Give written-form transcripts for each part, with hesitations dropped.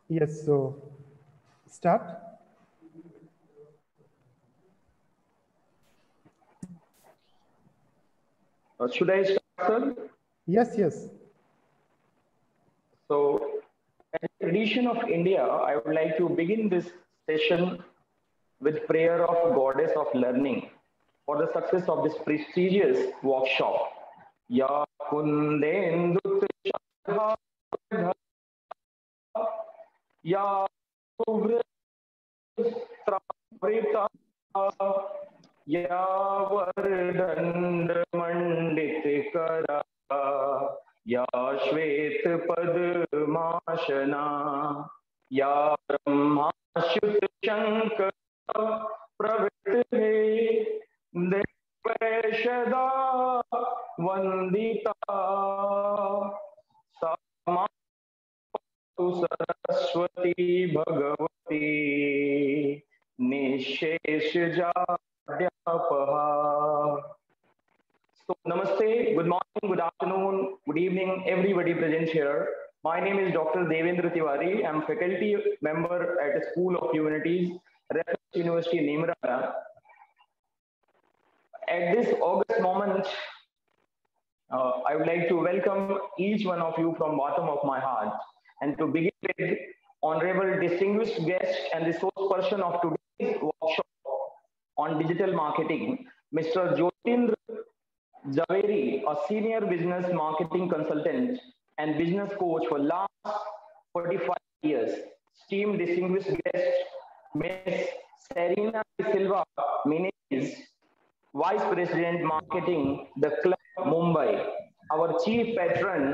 Yes, so start. Should I start, sir? Yes, yes. So, as a tradition of India, I would like to begin this session with prayer of Goddess of Learning for the success of this prestigious workshop. Ya kundendu tisha ya सुवृत्ता या वरदंड मंडित करा या श्वेत पद्मासना या ब्रह्माच्युत शंकर प्रवृत्ते देवैषदा वंदिता सा Saraswati Bhagwati निशेषजाड्यापहा. So, namaste, good morning, good afternoon, good evening, everybody present here. My name is Dr. Devendra Tiwari. I'm faculty member at the School of Humanities, Raffles University, Neemrana. At this August moment, I would like to welcome each one of you from bottom of my heart. And to begin with, honorable distinguished guest and resource person of today's workshop on digital marketing, Mr. Jyotindra Javeri, a senior business marketing consultant and business coach for last 45 years. Esteemed distinguished guest, Ms. Serena Silva Menezes, Vice President Marketing, the Club Mumbai. Our Chief Patron,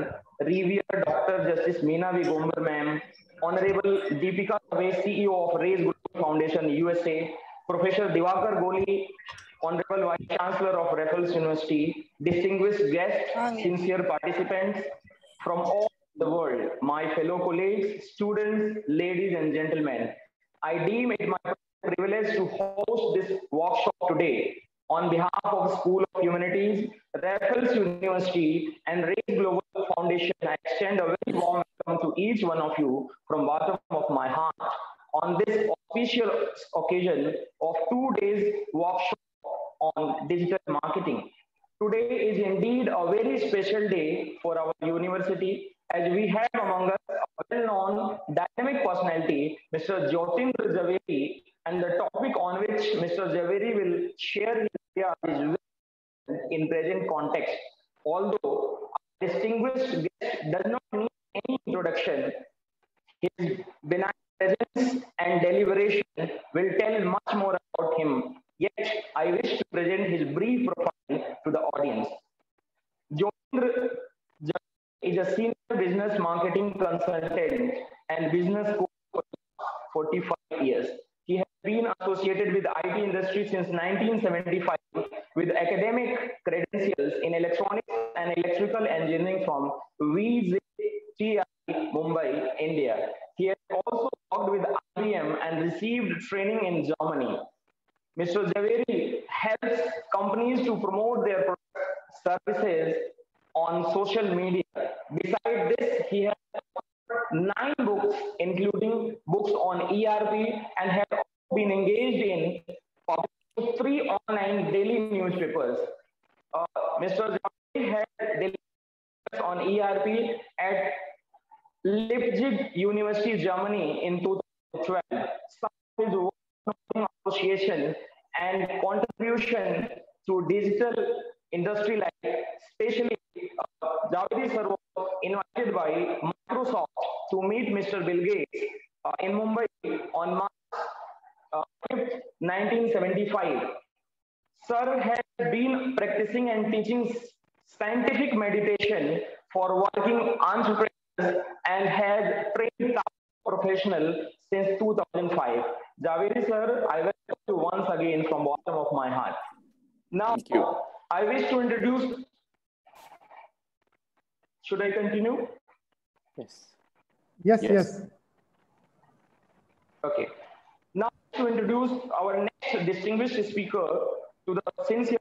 revered Dr. Justice Meena V. Gombar ma'am, Honorable Deepika Dave, CEO of Raise Global Foundation, USA, Professor Diwakar Goli, Honorable Vice Chancellor of Raffles University, distinguished guests, sincere participants from all the world, my fellow colleagues, students, ladies and gentlemen. I deem it my privilege to host this workshop today. On behalf of School of Humanities, Raffles University, and Raise Global Foundation, I extend a very warm welcome to each one of you from bottom of my heart on this official occasion of 2 days workshop on digital marketing. Today is indeed a very special day for our university as we have among us a well-known dynamic personality, Mr. Jyotindra Javeri, and the topic on which Mr. Javeri will share his ideas is in present context. Although our distinguished guest does not need any introduction, his benign presence and deliberation will tell much more about him. Yet, I wish to present his brief profile to the audience. Jyotindra is a senior business marketing consultant and business coach for 45 years. He has been associated with the IT industry since 1975 with academic credentials in electronics and electrical engineering from VZTI, Mumbai, India. He has also worked with IBM and received training in Germany. Mr. Javeri helps companies to promote their services on social media. Besides this, he has 9 books, including books on ERP, and has been engaged in publishing 3 online daily newspapers. Mr. Javeri had delivered on ERP at Leipzig University, Germany in 2012. Some of his work association and contribution to digital industry life, especially Javedi sir was invited by Microsoft to meet Mr. Bill Gates in Mumbai on March 5th, 1975. Sir has been practicing and teaching scientific meditation for working entrepreneurs and has trained professional since 2005. Javedi sir, I welcome you once again from bottom of my heart. Now, I wish to introduce. Should I continue? Yes. Yes, yes. Okay. Now to introduce our next distinguished speaker to the sincere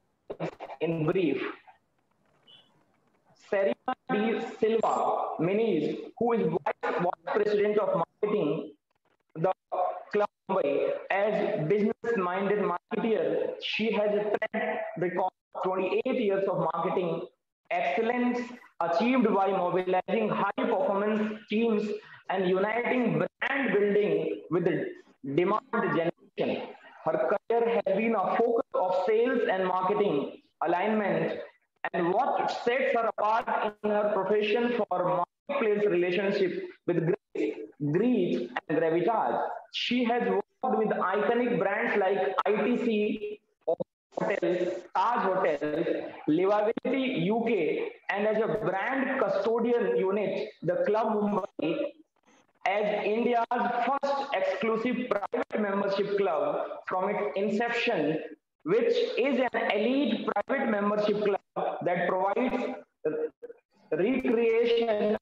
in brief. Serena D. Silva Menezes, who is President of Marketing, the Club Mumbai. As business-minded marketeer, she has a track record of 28 years of marketing excellence achieved by mobilizing high-performance teams and uniting brand building with demand generation. Her career has been a focus of sales and marketing alignment, and what sets her apart in her profession for marketplace relationship with grace and gravitas. She has worked with iconic brands like ITC Hotels, Taj Hotels, Livability UK, and as a brand custodian unit, the Club Mumbai as India's first exclusive private membership club from its inception, which is an elite private membership club that provides recreation,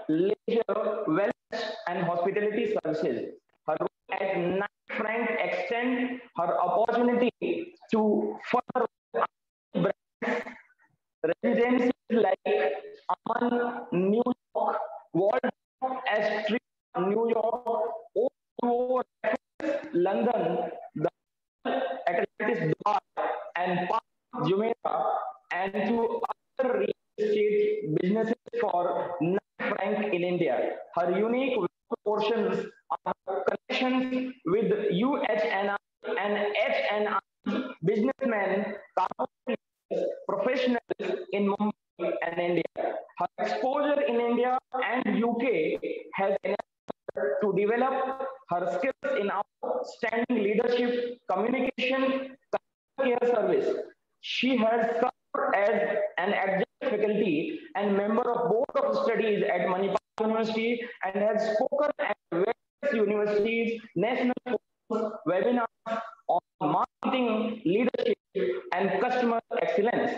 leisure, wellness, and hospitality services. Her role as Knight Frank extends her opportunity to further brands, residencies like Aman, New York, Waldorf Astoria, New York, O2O, London, the Atlantis Dubai, and Park Jumeirah, and to other real estate businesses for Knight Frank in India. Her unique portions are her connections with UHNI and HNI businessmen, professionals in Mumbai and India. Her exposure in India and UK has enabled her to develop her skills in outstanding leadership, communication, customer care service. She has served as an adjunct faculty and member of Board of Studies at Manipal University and has spoken at various universities, national forums, webinars on marketing, leadership, and customer excellence.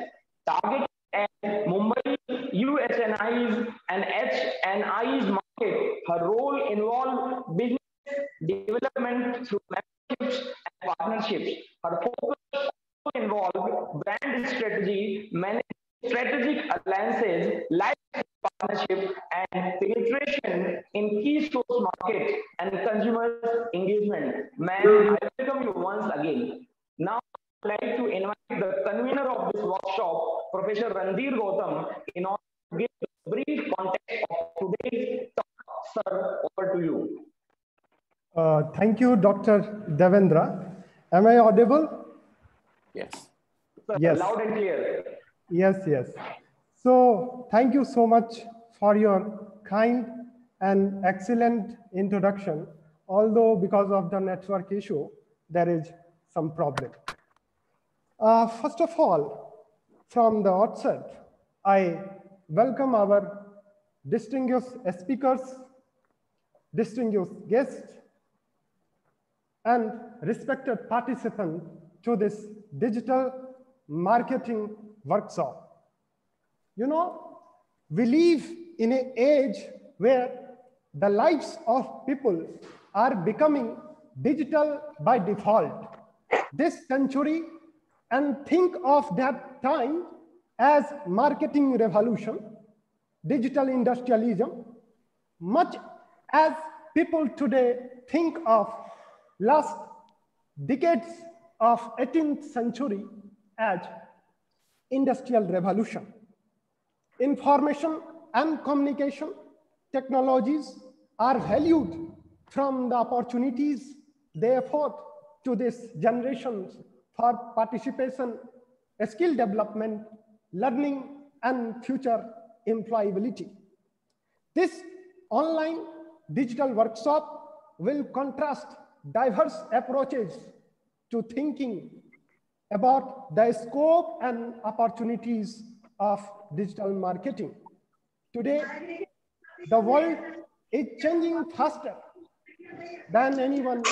Targeted at Mumbai, USNI's and HNI's market, her role involved business development through memberships and partnerships. Her focus also involved brand strategy, managing strategic alliances, life partnership, and penetration in key source markets and consumer engagement. Ma'am, I welcome you once again. Now, I'd like to invite the convener of this workshop, Professor Randhir Gautam, in order to give a brief context of today's talk. Sir, over to you. Thank you, Dr. Devendra. Am I audible? Yes. Sir, yes. Loud and clear. Yes, yes. So thank you so much for your kind and excellent introduction. Although because of the network issue, there is some problem. First of all, from the outset, I welcome our distinguished speakers, distinguished guests, and respected participants to this digital marketing workshop. You know, we live in an age where the lives of people are becoming digital by default. This century, and think of that time as marketing revolution, digital industrialism, much as people today think of last decades of 18th century as industrial revolution. Information and communication technologies are valued from the opportunities they afford to this generation for participation, skill development, learning, and future employability. This online digital workshop will contrast diverse approaches to thinking about the scope and opportunities of digital marketing. Today, the world is changing faster than anyone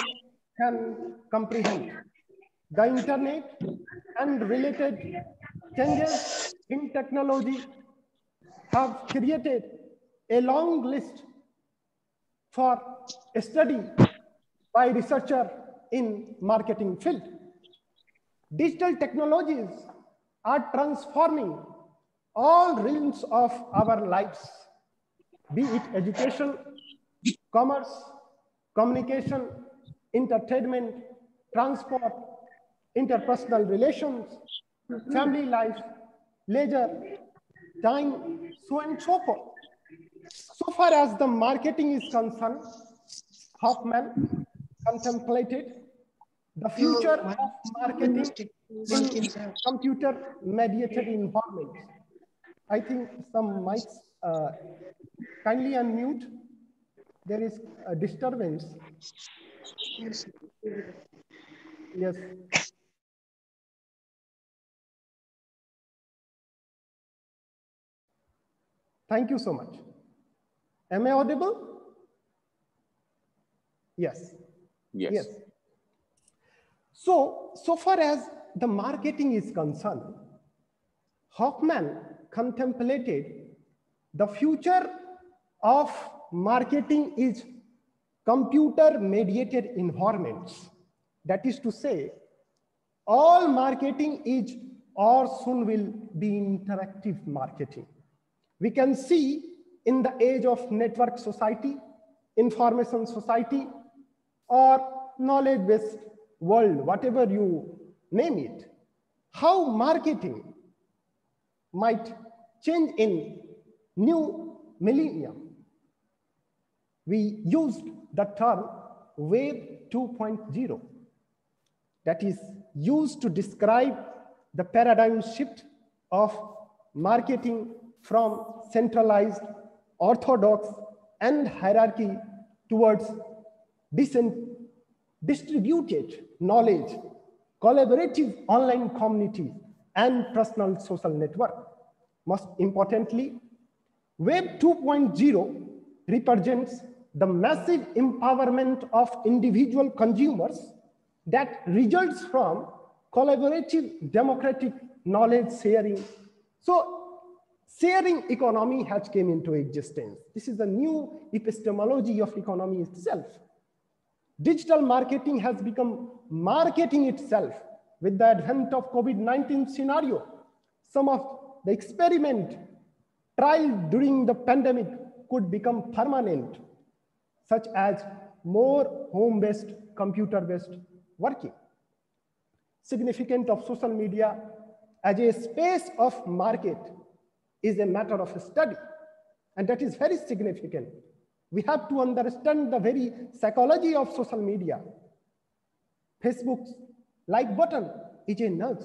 can comprehend. The internet and related changes in technology have created a long list for study by researchers in marketing field. Digital technologies are transforming all realms of our lives, be it education, commerce, communication, entertainment, transport, interpersonal relations, family life, leisure, time, so on and so forth. So far as the marketing is concerned, Hoffman contemplated the future of marketing in computer-mediated environments. I think some mics kindly unmute. There is a disturbance. Yes. Thank you so much. Am I audible? Yes. Yes. So far as the marketing is concerned, Hoffman contemplated the future of marketing is computer-mediated environments. That is to say, all marketing is or soon will be interactive marketing. We can see in the age of network society, information society, or knowledge-based world, whatever you name it, how marketing might change in new millennium. We used the term Web 2.0 that is used to describe the paradigm shift of marketing from centralized, orthodox, and hierarchy towards distributed knowledge, collaborative online communities, and personal social network. Most importantly, Web 2.0 represents the massive empowerment of individual consumers that results from collaborative democratic knowledge sharing. So sharing economy has came into existence. This is a new epistemology of economy itself. Digital marketing has become marketing itself with the advent of COVID-19 scenario. Some of the experiment trial during the pandemic could become permanent, such as more home-based, computer-based working. Significance of social media as a space of market is a matter of study, and that is very significant. We have to understand the very psychology of social media. Facebook's like button is a nudge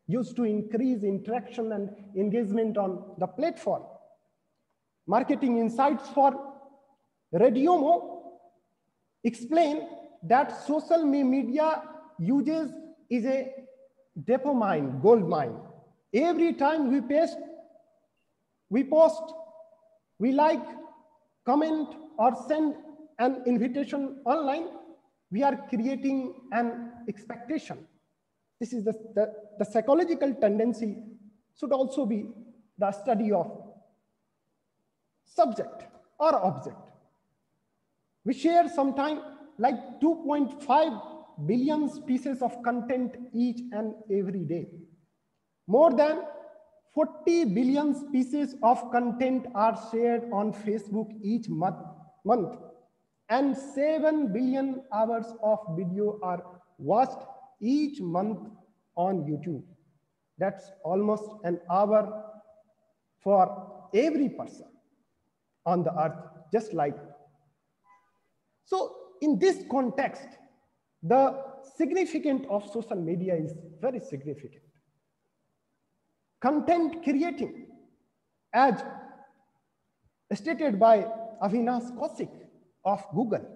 used to increase interaction and engagement on the platform. Marketing insights for Radiomo explain that social media uses is a dopamine gold mine. Every time we post, we like, comment, or send an invitation online, we are creating an expectation. This is the psychological tendency should also be the study of subject or object. We share sometime like 2.5 billion pieces of content each and every day. More than 40 billion pieces of content are shared on Facebook each month, and 7 billion hours of video are watched each month on YouTube. That's almost an hour for every person on the earth, just like. So in this context, the significance of social media is very significant. Content creating, as stated by Avinash Kaushik of Google,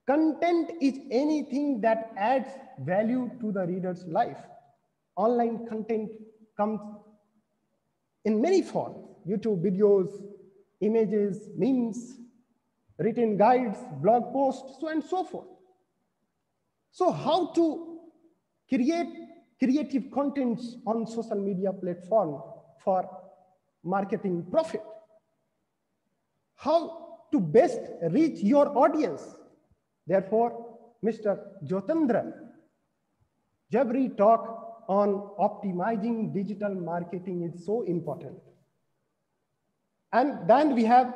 content is anything that adds value to the reader's life. Online content comes in many forms: YouTube videos, images, memes, written guides, blog posts, so on and so forth. So how to create creative contents on social media platform for marketing profit? How to best reach your audience? Therefore, Mr. Jyotendra Jabri talk on optimizing digital marketing is so important. And then we have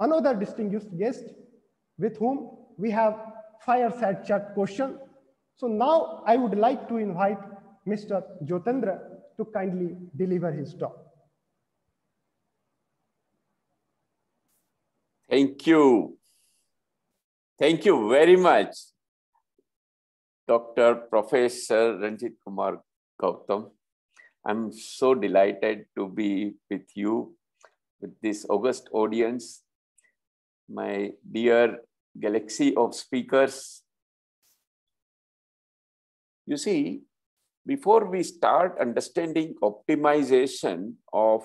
another distinguished guest with whom we have fireside chat question. So now I would like to invite Mr. Jyotendra to kindly deliver his talk. Thank you. Thank you very much, Dr. Professor Ranjit Kumar Gautam. I'm so delighted to be with you, with this august audience, my dear galaxy of speakers. You see, before we start understanding optimization of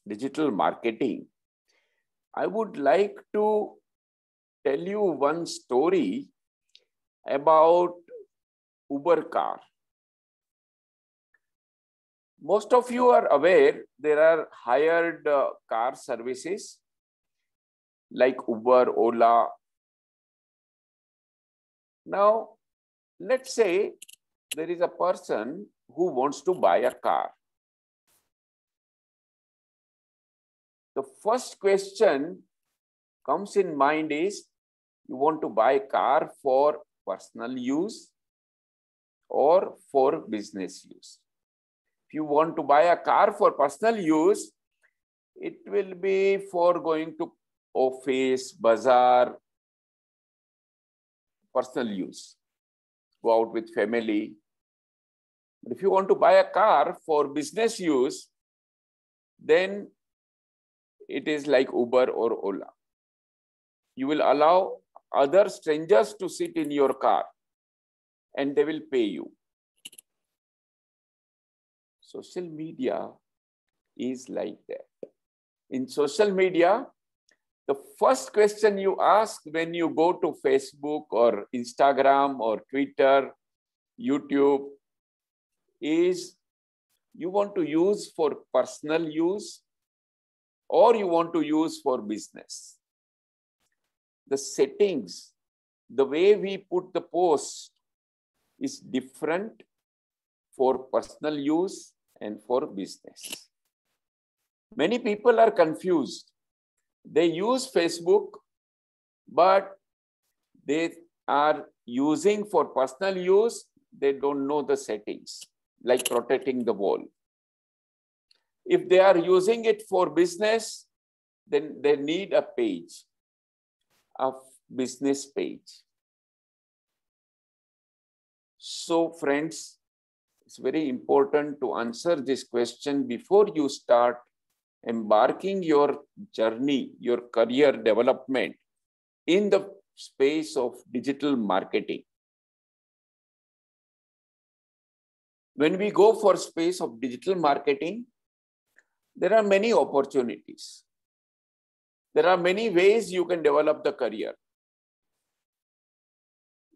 digital marketing, I would like to tell you one story about Uber car. Most of you are aware there are hired car services like Uber, Ola. Now, let's say there is a person who wants to buy a car. The first question comes in mind is, you want to buy a car for personal use or for business use? If you want to buy a car for personal use, it will be for going to office, bazaar, personal use, go out with family. But if you want to buy a car for business use, then it is like Uber or Ola. You will allow other strangers to sit in your car and they will pay you. Social media is like that. In social media, the first question you ask when you go to Facebook or Instagram or Twitter, YouTube is, you want to use for personal use or you want to use for business. The settings, the way we put the post is different for personal use and for business. Many people are confused. They use Facebook, but they are using for personal use. They don't know the settings, like protecting the wall. If they are using it for business, then they need a page, a business page. So friends, it's very important to answer this question before you start embarking your journey, your career development in the space of digital marketing. When we go for space of digital marketing, there are many opportunities. There are many ways you can develop the career.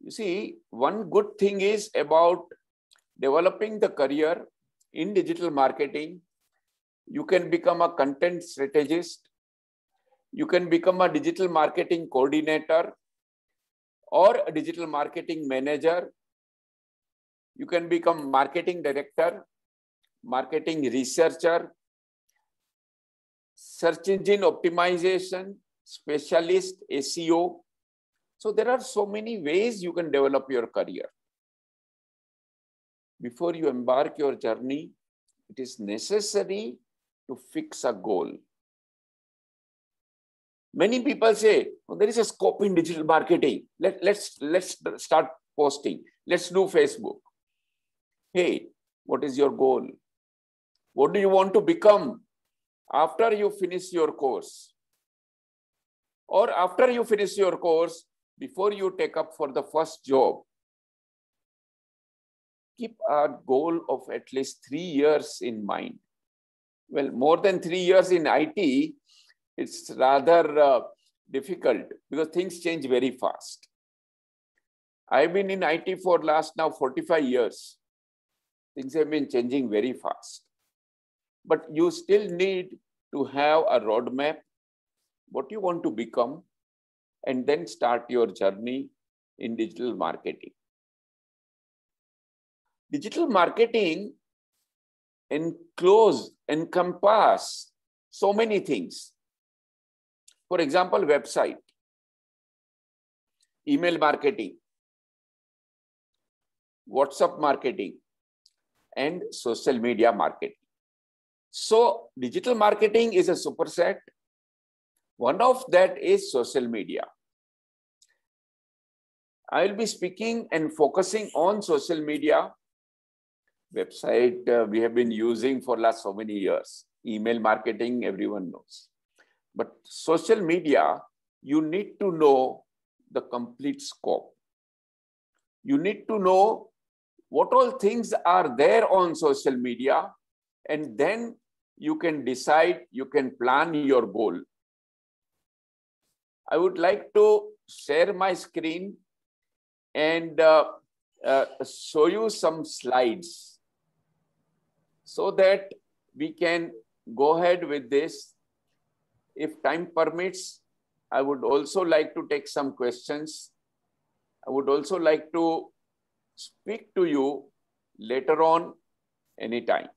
You see, one good thing is about developing the career in digital marketing. You can become a content strategist. You can become a digital marketing coordinator or a digital marketing manager. You can become marketing director, marketing researcher, search engine optimization specialist, SEO. So there are so many ways you can develop your career. Before you embark your journey, it is necessary to fix a goal. Many people say, oh, there is a scope in digital marketing. Let's start posting. Let's do Facebook. Hey, what is your goal? What do you want to become after you finish your course? Or after you finish your course, before you take up for the first job, keep a goal of at least 3 years in mind. Well, more than 3 years in IT, it's rather difficult because things change very fast. I've been in IT for last now 45 years. Things have been changing very fast. But you still need to have a roadmap, what you want to become, and then start your journey in digital marketing. Digital marketing encompass so many things. For example, website, email marketing, WhatsApp marketing, and social media marketing. So digital marketing is a superset. One of that is social media. I will be speaking and focusing on social media. Website we have been using for last so many years. Email marketing, everyone knows. But social media, you need to know the complete scope. You need to know what all things are there on social media, and then you can decide, you can plan your goal. I would like to share my screen and show you some slides so that we can go ahead with this. If time permits, I would also like to take some questions. I would also like to speak to you later on anytime.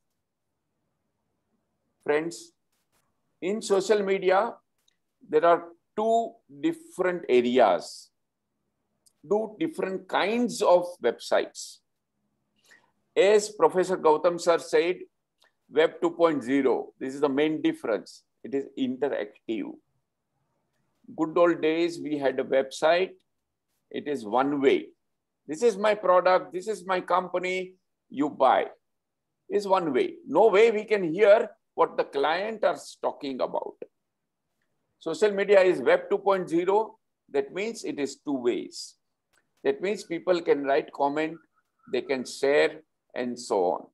Friends, in social media, there are two different areas, two different kinds of websites. As Professor Gautam sir said, Web 2.0, this is the main difference. It is interactive. Good old days, we had a website. It is one way. This is my product. This is my company. You buy. Is one way. No way we can hear what the client is talking about. Social media is Web 2.0. That means it is two ways. That means people can write comment, they can share, and so on.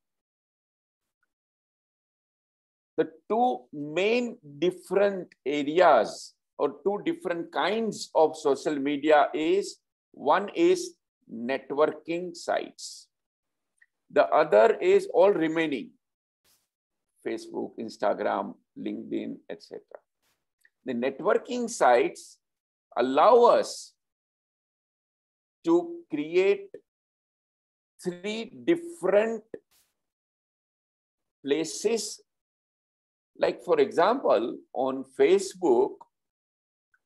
The two main different areas or two different kinds of social media is, one is networking sites. The other is all remaining, Facebook, Instagram, LinkedIn, etc. The networking sites allow us to create three different places. Like for example, on Facebook,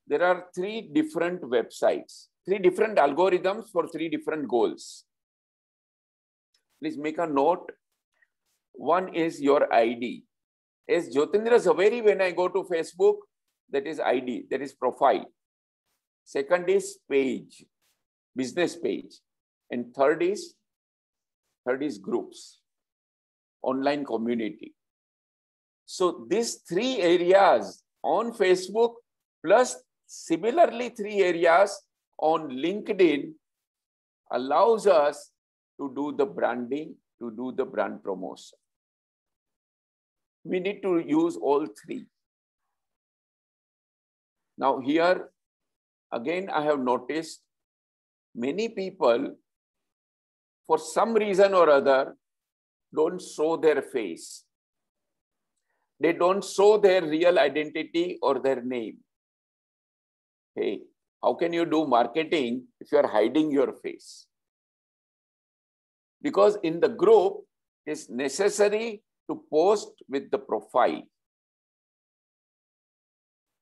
there are three different websites, three different algorithms for three different goals. Please make a note. One is your ID. As Jyotindra Zaveri, when I go to Facebook, that is ID, that is profile. Second is page, business page. And third is groups, online community. So these three areas on Facebook plus similarly three areas on LinkedIn allows us to do the branding, to do the brand promotion. We need to use all three. Now here, again, I have noticed many people, for some reason or other, don't show their face. They don't show their real identity or their name. Hey, how can you do marketing if you are hiding your face? Because in the group, it's necessary to post with the profile.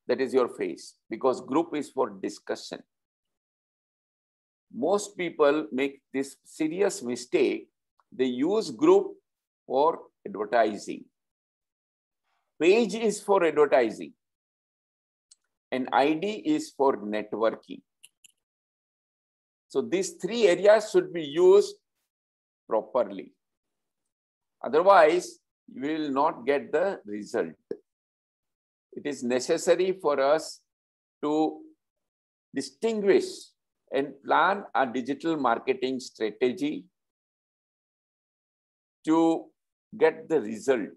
That is your face, because group is for discussion. Most people make this serious mistake. They use group for advertising. Page is for advertising. And ID is for networking. So these three areas should be used properly. Otherwise, you will not get the result. It is necessary for us to distinguish and plan a digital marketing strategy to get the result.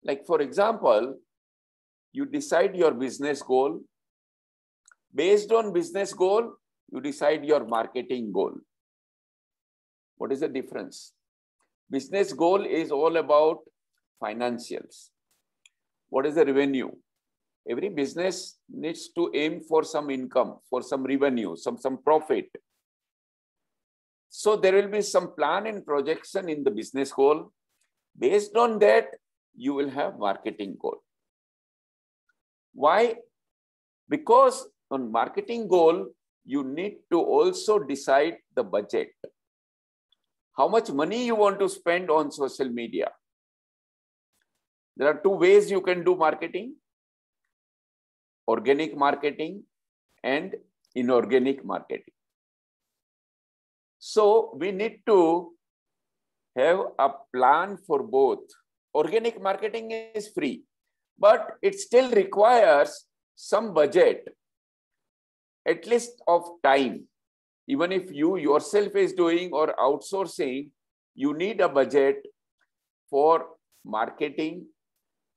Like for example, you decide your business goal. Based on business goal, you decide your marketing goal. What is the difference? Business goal is all about financials. What is the revenue? Every business needs to aim for some income, for some revenue, some profit. So there will be some plan and projection in the business goal. Based on that, you will have marketing goal. Why? Because on marketing goal, you need to also decide the budget. How much money you want to spend on social media. There are two ways you can do marketing: organic marketing and inorganic marketing. So we need to have a plan for both. Organic marketing is free, but it still requires some budget, at least of time. Even if you yourself is doing or outsourcing, you need a budget for marketing.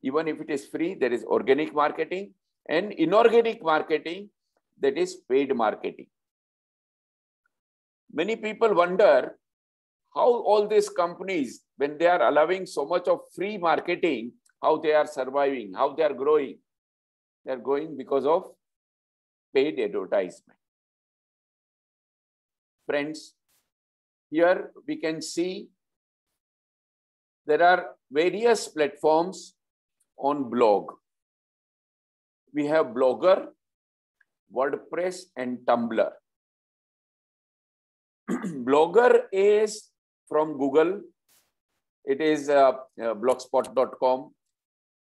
Even if it is free, there is organic marketing, and inorganic marketing, that is paid marketing. Many people wonder how all these companies, when they are allowing so much of free marketing, how they are surviving, how they are growing. They are growing because of paid advertisement. Friends, here we can see there are various platforms on blog. We have Blogger, WordPress, and Tumblr. Blogger is from Google. It is blogspot.com.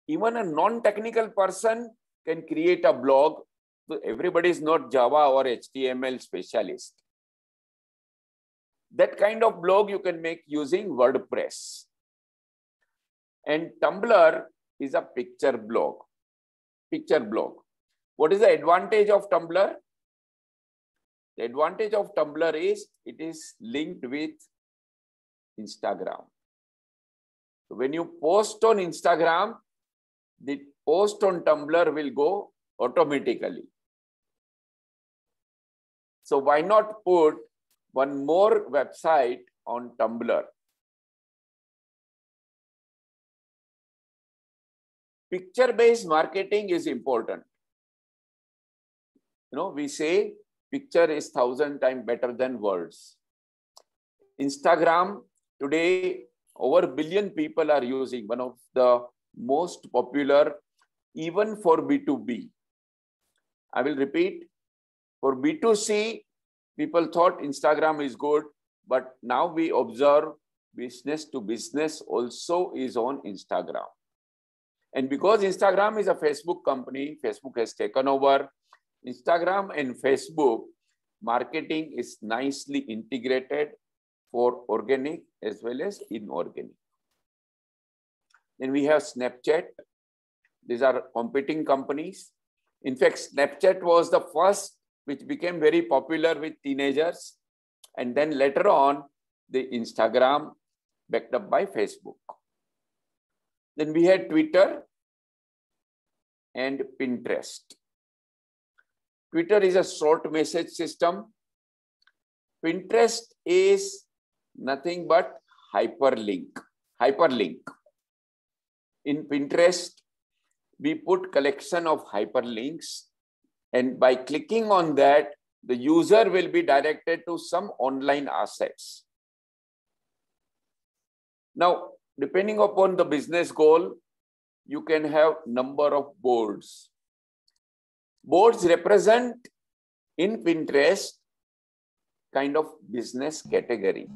Even a non-technical person can create a blog. So everybody is not Java or HTML specialist. That kind of blog you can make using WordPress. And Tumblr is a picture blog. Picture blog. What is the advantage of Tumblr? The advantage of Tumblr is it is linked with Instagram. So when you post on Instagram, the post on Tumblr will go automatically. So why not put one more website on Tumblr? Picture-based marketing is important. You know, we say picture is 1,000 times better than words. Instagram today, over 1 billion people are using, one of the most popular, even for B2B. I will repeat, for B2C, people thought Instagram is good, but now we observe business to business also is on Instagram. And because Instagram is a Facebook company, Facebook has taken over, Instagram and Facebook marketing is nicely integrated for organic as well as inorganic. Then we have Snapchat. These are competing companies. In fact, Snapchat was the first which became very popular with teenagers. And then later on, the Instagram backed up by Facebook. Then we had Twitter and Pinterest. Twitter is a short message system. Pinterest is nothing but hyperlink. In Pinterest, we put collection of hyperlinks, and by clicking on that, the user will be directed to some online assets. Now, depending upon the business goal, you can have number of boards. Boards represent in Pinterest kind of business category.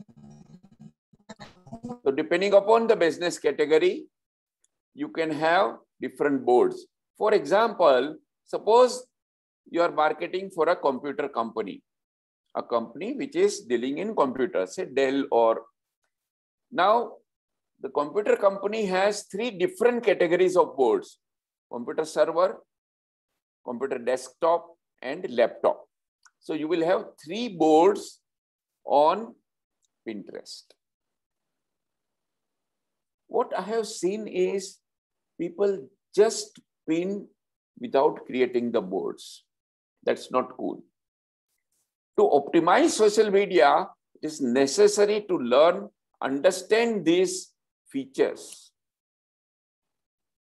So depending upon the business category, you can have different boards. For example, suppose you are marketing for a computer company, a company which is dealing in computers, say Dell or. Now, the computer company has 3 different categories of boards: computer server, computer desktop, and laptop. So you will have 3 boards on Pinterest. What I have seen is people just pin without creating the boards. That's not cool. To optimize social media, it is necessary to learn, understand these features.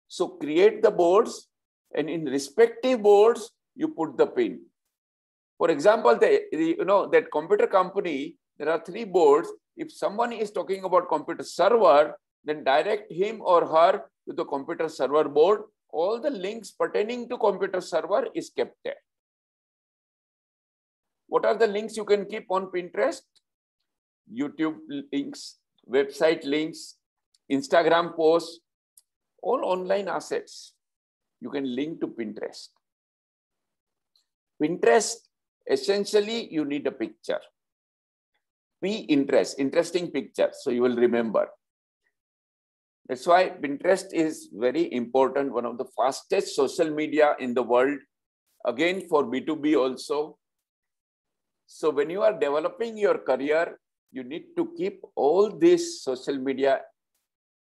So create the boards, and in respective boards, you put the pin. For example, that computer company, there are 3 boards. If someone is talking about computer server, then direct him or her to the computer server board all the links pertaining to computer server is kept there. What are the links you can keep on Pinterest? YouTube links, website links, Instagram posts, all online assets you can link to Pinterest. Pinterest, essentially, you need a picture. Pinterest, interesting picture, so you will remember. That's why Pinterest is very important, one of the fastest social media in the world, again for B2B also. So when you are developing your career, you need to keep all these social media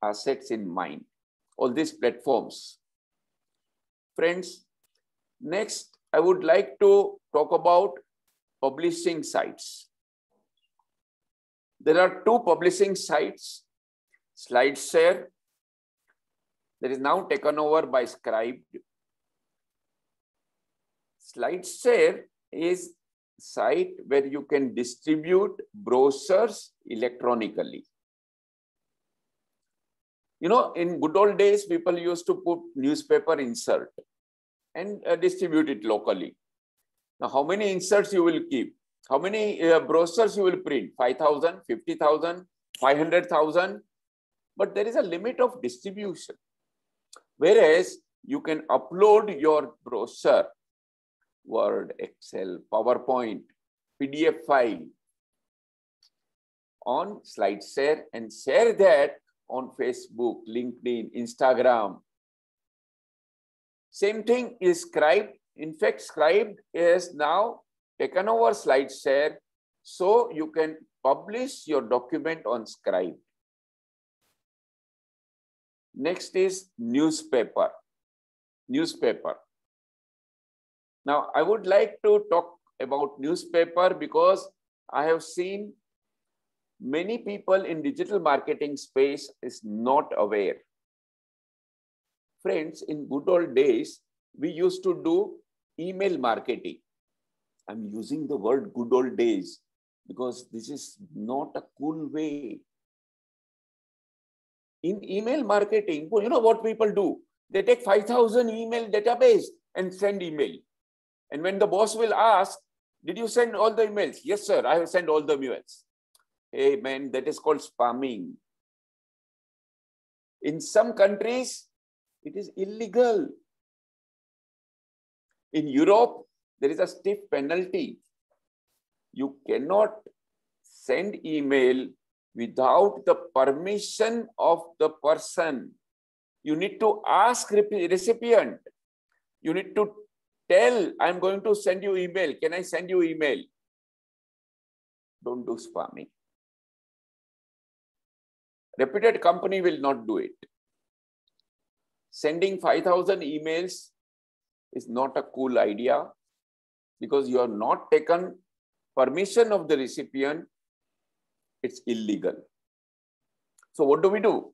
assets in mind, all these platforms. Friends, next, I would like to talk about publishing sites. There are two publishing sites, SlideShare, that is now taken over by Scribd. SlideShare is a site where you can distribute brochures electronically. You know, in good old days, people used to put newspaper insert and distribute it locally. Now, how many inserts you will keep? How many brochures you will print? 5,000, 50,000, 500,000? But there is a limit of distribution. Whereas you can upload your brochure, Word, Excel, PowerPoint, PDF file on SlideShare and share that on Facebook, LinkedIn, Instagram. Same thing is Scribd. In fact, Scribd is now taken over SlideShare, so you can publish your document on Scribd. Next is newspaper. Now, I would like to talk about newspaper because I have seen many people in digital marketing space is not aware. Friends, in good old days, we used to do email marketing. I'm using the word good old days because this is not a cool way. In email marketing, you know what people do? They take 5,000 email database and send email. And when the boss will ask, did you send all the emails? Yes, sir, I have sent all the emails. Hey, man, that is called spamming. In some countries, it is illegal. In Europe, there is a stiff penalty. You cannot send email without the permission of the person. You need to ask recipient. You need to tell, I'm going to send you email. Can I send you email? Don't do spamming. Reputed company will not do it. Sending 5,000 emails is not a cool idea because you have not taken permission of the recipient. It's illegal. So what do we do?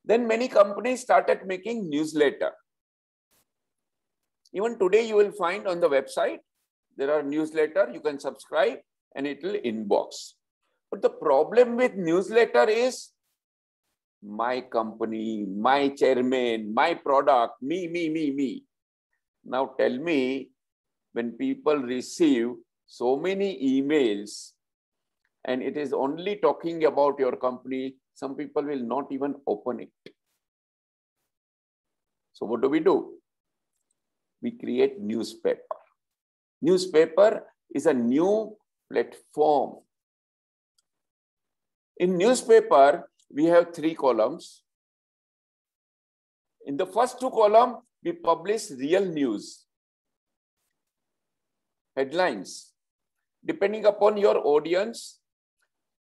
Then many companies started making newsletter. Even today you will find on the website, there are newsletter, you can subscribe and it will inbox. But the problem with newsletter is my company, my chairman, my product, me. Now tell me, when people receive so many emails and it is only talking about your company, some people will not even open it. So what do? We create newspaper. Newspaper is a new platform. In newspaper, we have 3 columns. In the first 2 columns, we publish real news, headlines. Depending upon your audience,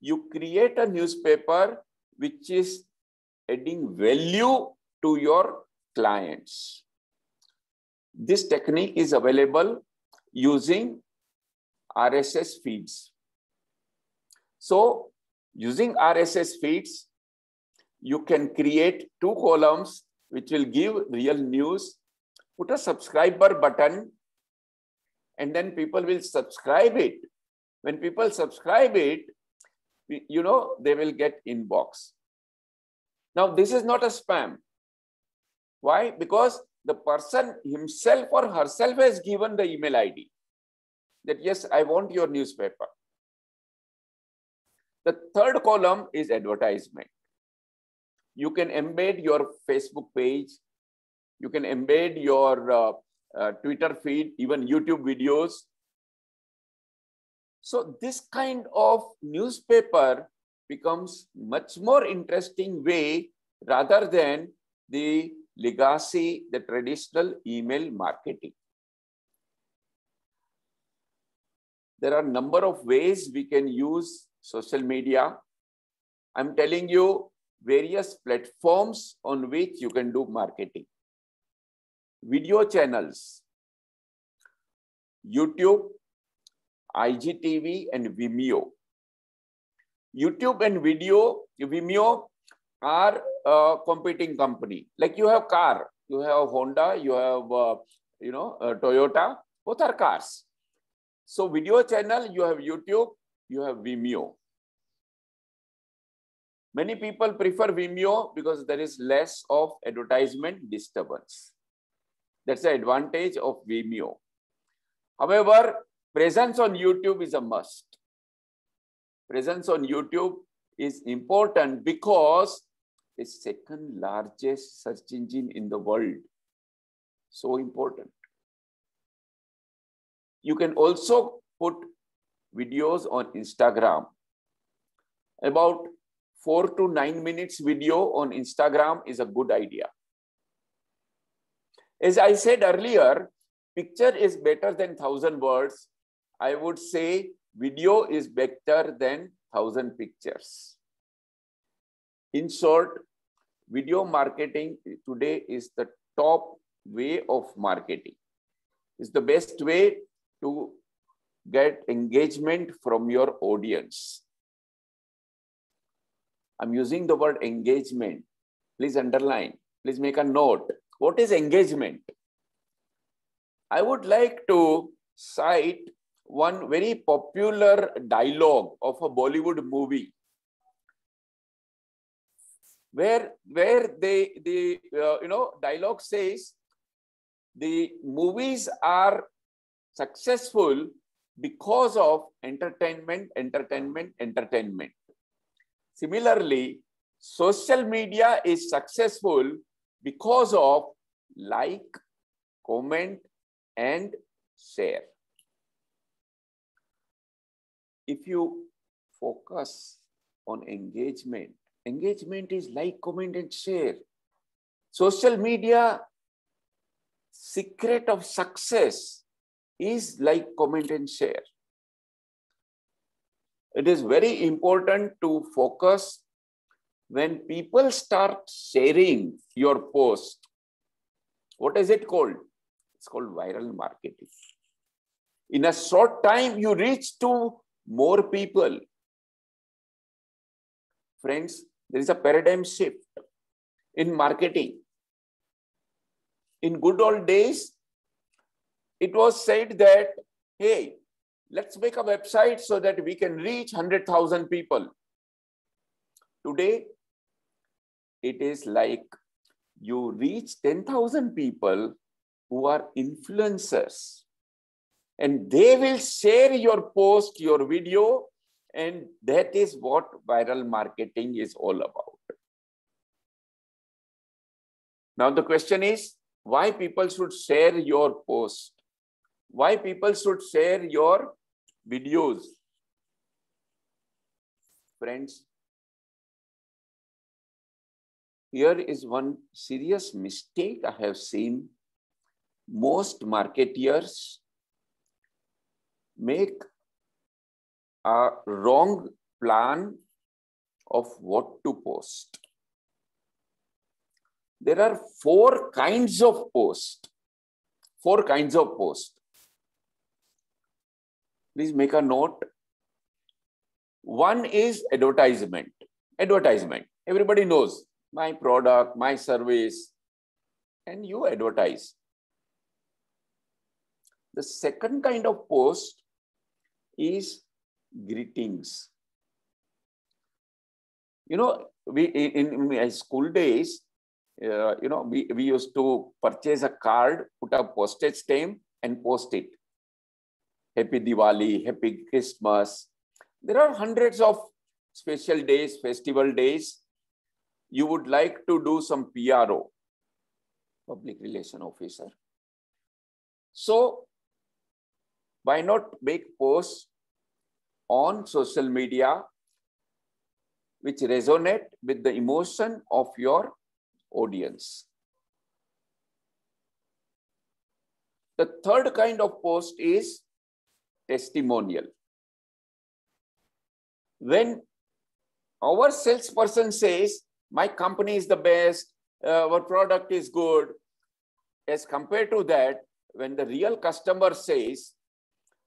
you create a newspaper which is adding value to your clients. This technique is available using RSS feeds. So, using RSS feeds, you can create 2 columns which will give real news, put a subscriber button, and then people will subscribe it. When people subscribe it, you know, they will get inbox. Now, this is not a spam. Why? Because the person himself or herself has given the email ID that, yes, I want your newspaper. The third column is advertisement. You can embed your Facebook page. You can embed your Twitter feed, even YouTube videos. So this kind of newspaper becomes much more interesting way rather than the legacy, the traditional email marketing. There are a number of ways we can use social media. I'm telling you various platforms on which you can do marketing. Video channels, YouTube, IGTV, and Vimeo. YouTube and Vimeo are a competing company. Like you have car, you have Honda, you have Toyota. Both are cars. So video channel, you have YouTube, you have Vimeo. Many people prefer Vimeo because there is less of advertisement disturbance. That's the advantage of Vimeo. However, presence on YouTube is a must. Presence on YouTube is important because it's the second largest search engine in the world. So important. You can also put videos on Instagram. About 4 to 9 minutes video on Instagram is a good idea. As I said earlier, picture is better than 1,000 words. I would say video is better than 1,000 pictures. In short, video marketing today is the top way of marketing. It's the best way to get engagement from your audience. I'm using the word engagement. Please underline, please make a note. What is engagement? I would like to cite one very popular dialogue of a Bollywood movie where the dialogue says the movies are successful because of entertainment. Similarly, social media is successful because of like, comment, and share. If you focus on engagement, engagement is like, comment, and share. Social media secret of success is like, comment, and share. It is very important to focus when people start sharing your post. What is it called? It's called viral marketing. In a short time, you reach to more people. Friends, there is a paradigm shift in marketing. In good old days, it was said that, hey, let's make a website so that we can reach 100,000 people. Today, it is like you reach 10,000 people who are influencers, and they will share your post, your video, and that is what viral marketing is all about. Now the question is, why people should share your post? Why people should share your videos? Friends, here is one serious mistake I have seen. Most marketers make a wrong plan of what to post. There are 4 kinds of post. 4 kinds of post. Please make a note. One is advertisement. Advertisement. Everybody knows my product, my service, and you advertise. The second kind of post is greetings. You know, we in my school days, we used to purchase a card, put a postage stamp and post it. Happy Diwali, Happy Christmas. There are hundreds of special days, festival days. You would like to do some PRO, public relation officer. So why not make posts on social media which resonate with the emotion of your audience? The third kind of post is testimonial. When our salesperson says, my company is the best, our product is good, as compared to that, when the real customer says,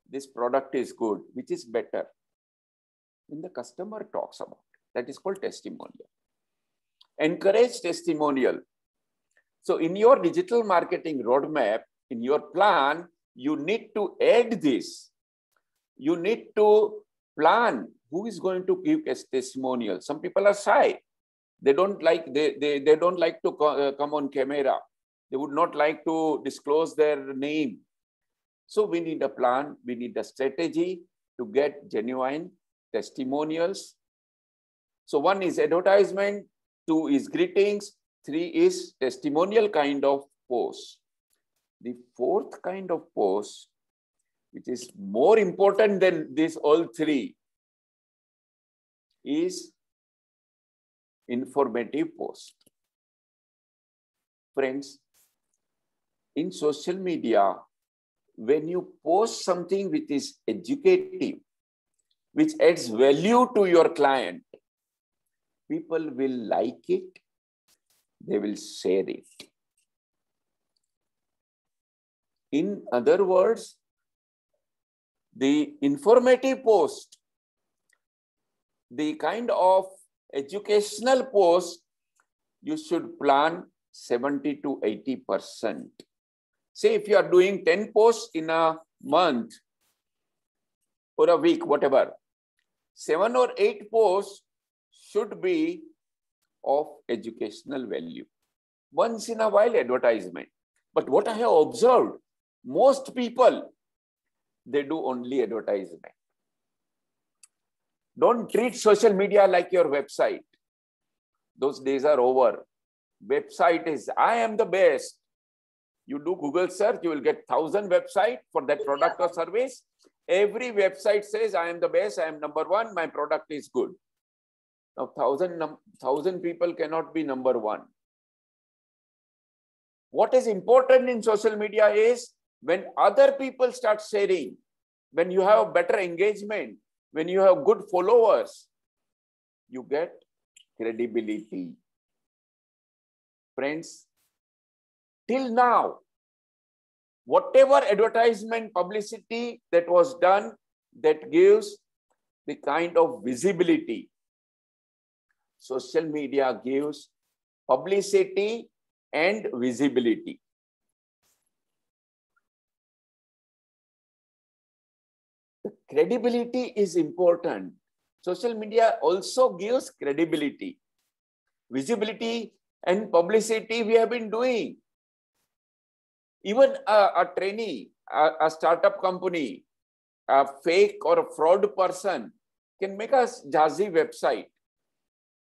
this product is good, which is better? When the customer talks about it, that is called testimonial. Encourage testimonial. So in your digital marketing roadmap, in your plan, you need to add this. You need to plan who is going to give a testimonial. Some people are shy. They don't like to come on camera. They would not like to disclose their name. So we need a plan. We need a strategy to get genuine testimonials. So 1 is advertisement, 2 is greetings, 3 is testimonial kind of post. The 4th kind of post, which is more important than these all 3, is informative post. Friends, in social media, when you post something which is educative, which adds value to your client, people will like it, they will share it. In other words, the informative post, the kind of educational post, you should plan 70 to 80%. Say if you are doing 10 posts in a month or a week, whatever, 7 or 8 posts should be of educational value. Once in a while, advertisement. But what I have observed, most people, they do only advertisement. Don't treat social media like your website. Those days are over. Website is, I am the best. You do Google search, you will get 1,000 websites for that product or service. Every website says, I am the best, I am number 1, my product is good. Now, 1,000 people cannot be number 1. What is important in social media is when other people start sharing, when you have better engagement, when you have good followers, you get credibility. Friends, till now, whatever advertisement publicity that was done, that gives the kind of visibility. Social media gives publicity and visibility. The credibility is important. Social media also gives credibility. Visibility and publicity we have been doing. Even a trainee, a startup company, a fake or a fraud person can make a jazzy website,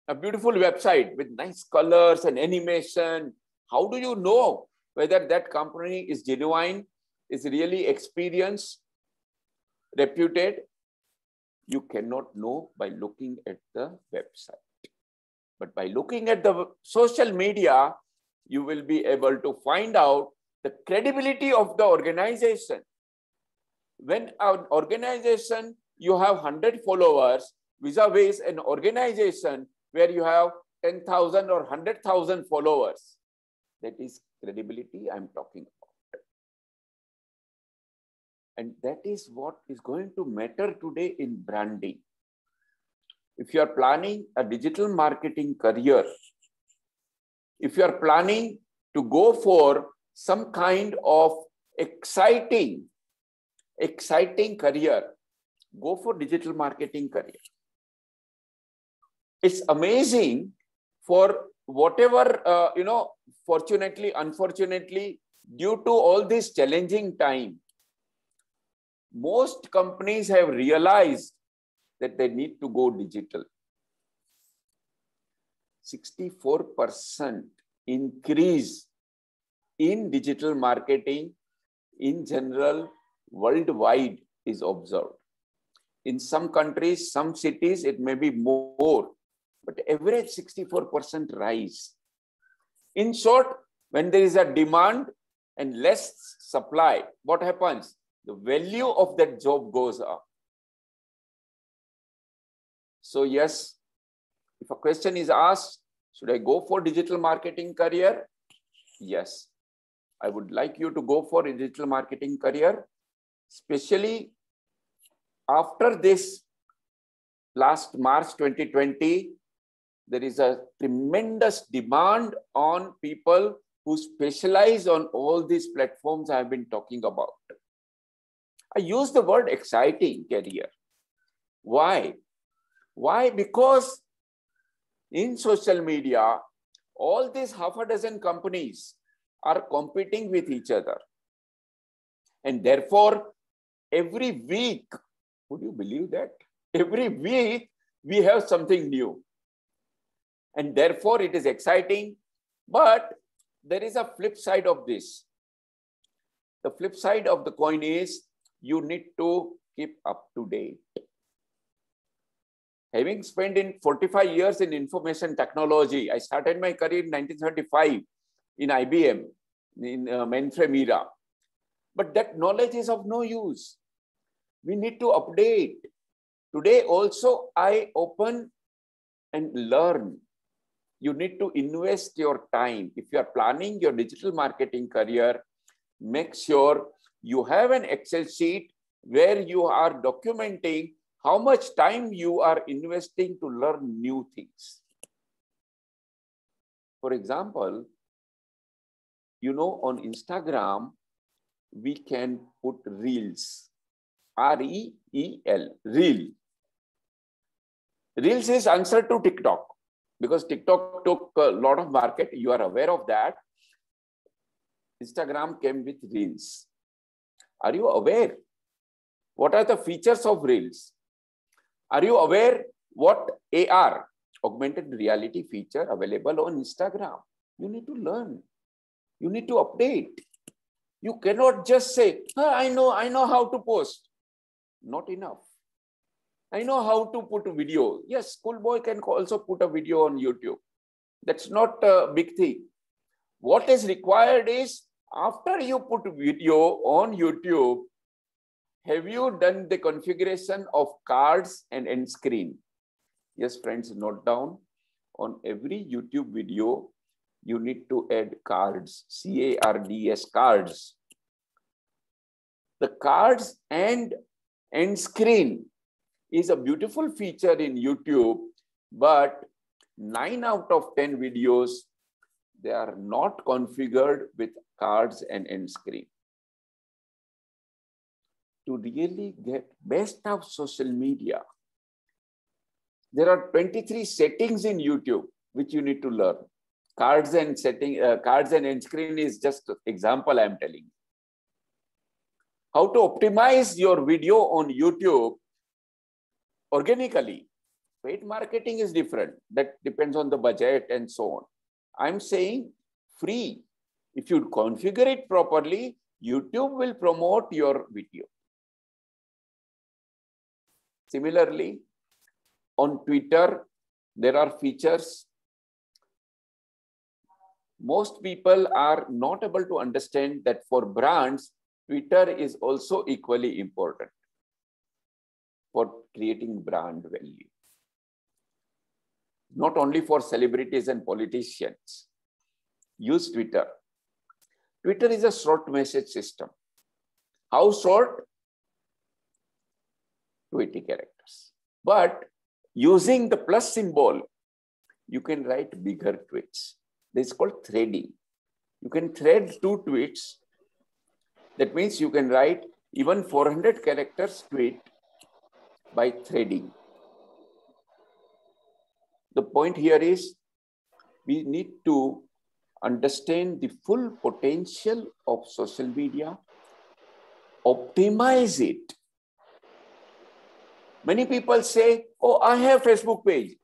a beautiful website with nice colors and animation. How do you know whether that company is genuine, is really experienced, reputed? You cannot know by looking at the website. But by looking at the social media, you will be able to find out the credibility of the organization. When an organization, you have 100 followers, vis-a-vis an organization where you have 10,000 or 100,000 followers. That is credibility I'm talking about. And that is what is going to matter today in branding. If you are planning a digital marketing career, if you are planning to go for some kind of exciting career, go for digital marketing career. It's amazing for whatever, fortunately, unfortunately, due to all this challenging time, most companies have realized that they need to go digital. 64% increase in digital marketing in general worldwide is observed. In some countries, some cities, it may be more, but average 64% rise. In short, when there is a demand and less supply, what happens? The value of that job goes up. So yes, if a question is asked, should I go for digital marketing career? Yes, I would like you to go for a digital marketing career, especially after this last March 2020, there is a tremendous demand on people who specialize on all these platforms I have been talking about. I use the word exciting career. Why? Why? Because in social media, all these half a dozen companies are competing with each other. And therefore, every week, would you believe that? Every week, we have something new. And therefore, it is exciting. But there is a flip side of this. The flip side of the coin is you need to keep up to date. Having spent in 45 years in information technology, I started my career in 1935 in IBM, in mainframe era. But that knowledge is of no use. We need to update. Today also, I open and learn. You need to invest your time. If you are planning your digital marketing career, make sure you have an Excel sheet where you are documenting how much time you are investing to learn new things. For example, on Instagram, we can put reels, R-E-E-L, reel. Reels is answer to TikTok because TikTok took a lot of market. You are aware of that. Instagram came with reels. Are you aware? What are the features of reels? Are you aware what AR, augmented reality feature available on Instagram? You need to learn. You need to update. You cannot just say, I know how to post. Not enough. I know how to put a video. Yes, schoolboy can also put a video on YouTube. That's not a big thing. What is required is, after you put video on YouTube, have you done the configuration of cards and end screen? Yes, friends, note down. On every YouTube video, you need to add cards, C-A-R-D-S, cards. The cards and end screen is a beautiful feature in YouTube, but 9 out of 10 videos, they are not configured with cards and end screen. To really get best of social media, there are 23 settings in YouTube which you need to learn. Cards and end screen is just an example I am telling you. How to optimize your video on YouTube organically. Paid marketing is different. That depends on the budget and so on. I'm saying free. If you configure it properly, YouTube will promote your video. Similarly, on Twitter, there are features. Most people are not able to understand that for brands, Twitter is also equally important for creating brand value. Not only for celebrities and politicians. Use Twitter. Twitter is a short message system. How short? 20 characters. But using the plus symbol, you can write bigger tweets. This is called threading. You can thread 2 tweets. That means you can write even 400 characters tweet by threading. The point here is we need to understand the full potential of social media, optimize it. Many people say, oh, I have Facebook page.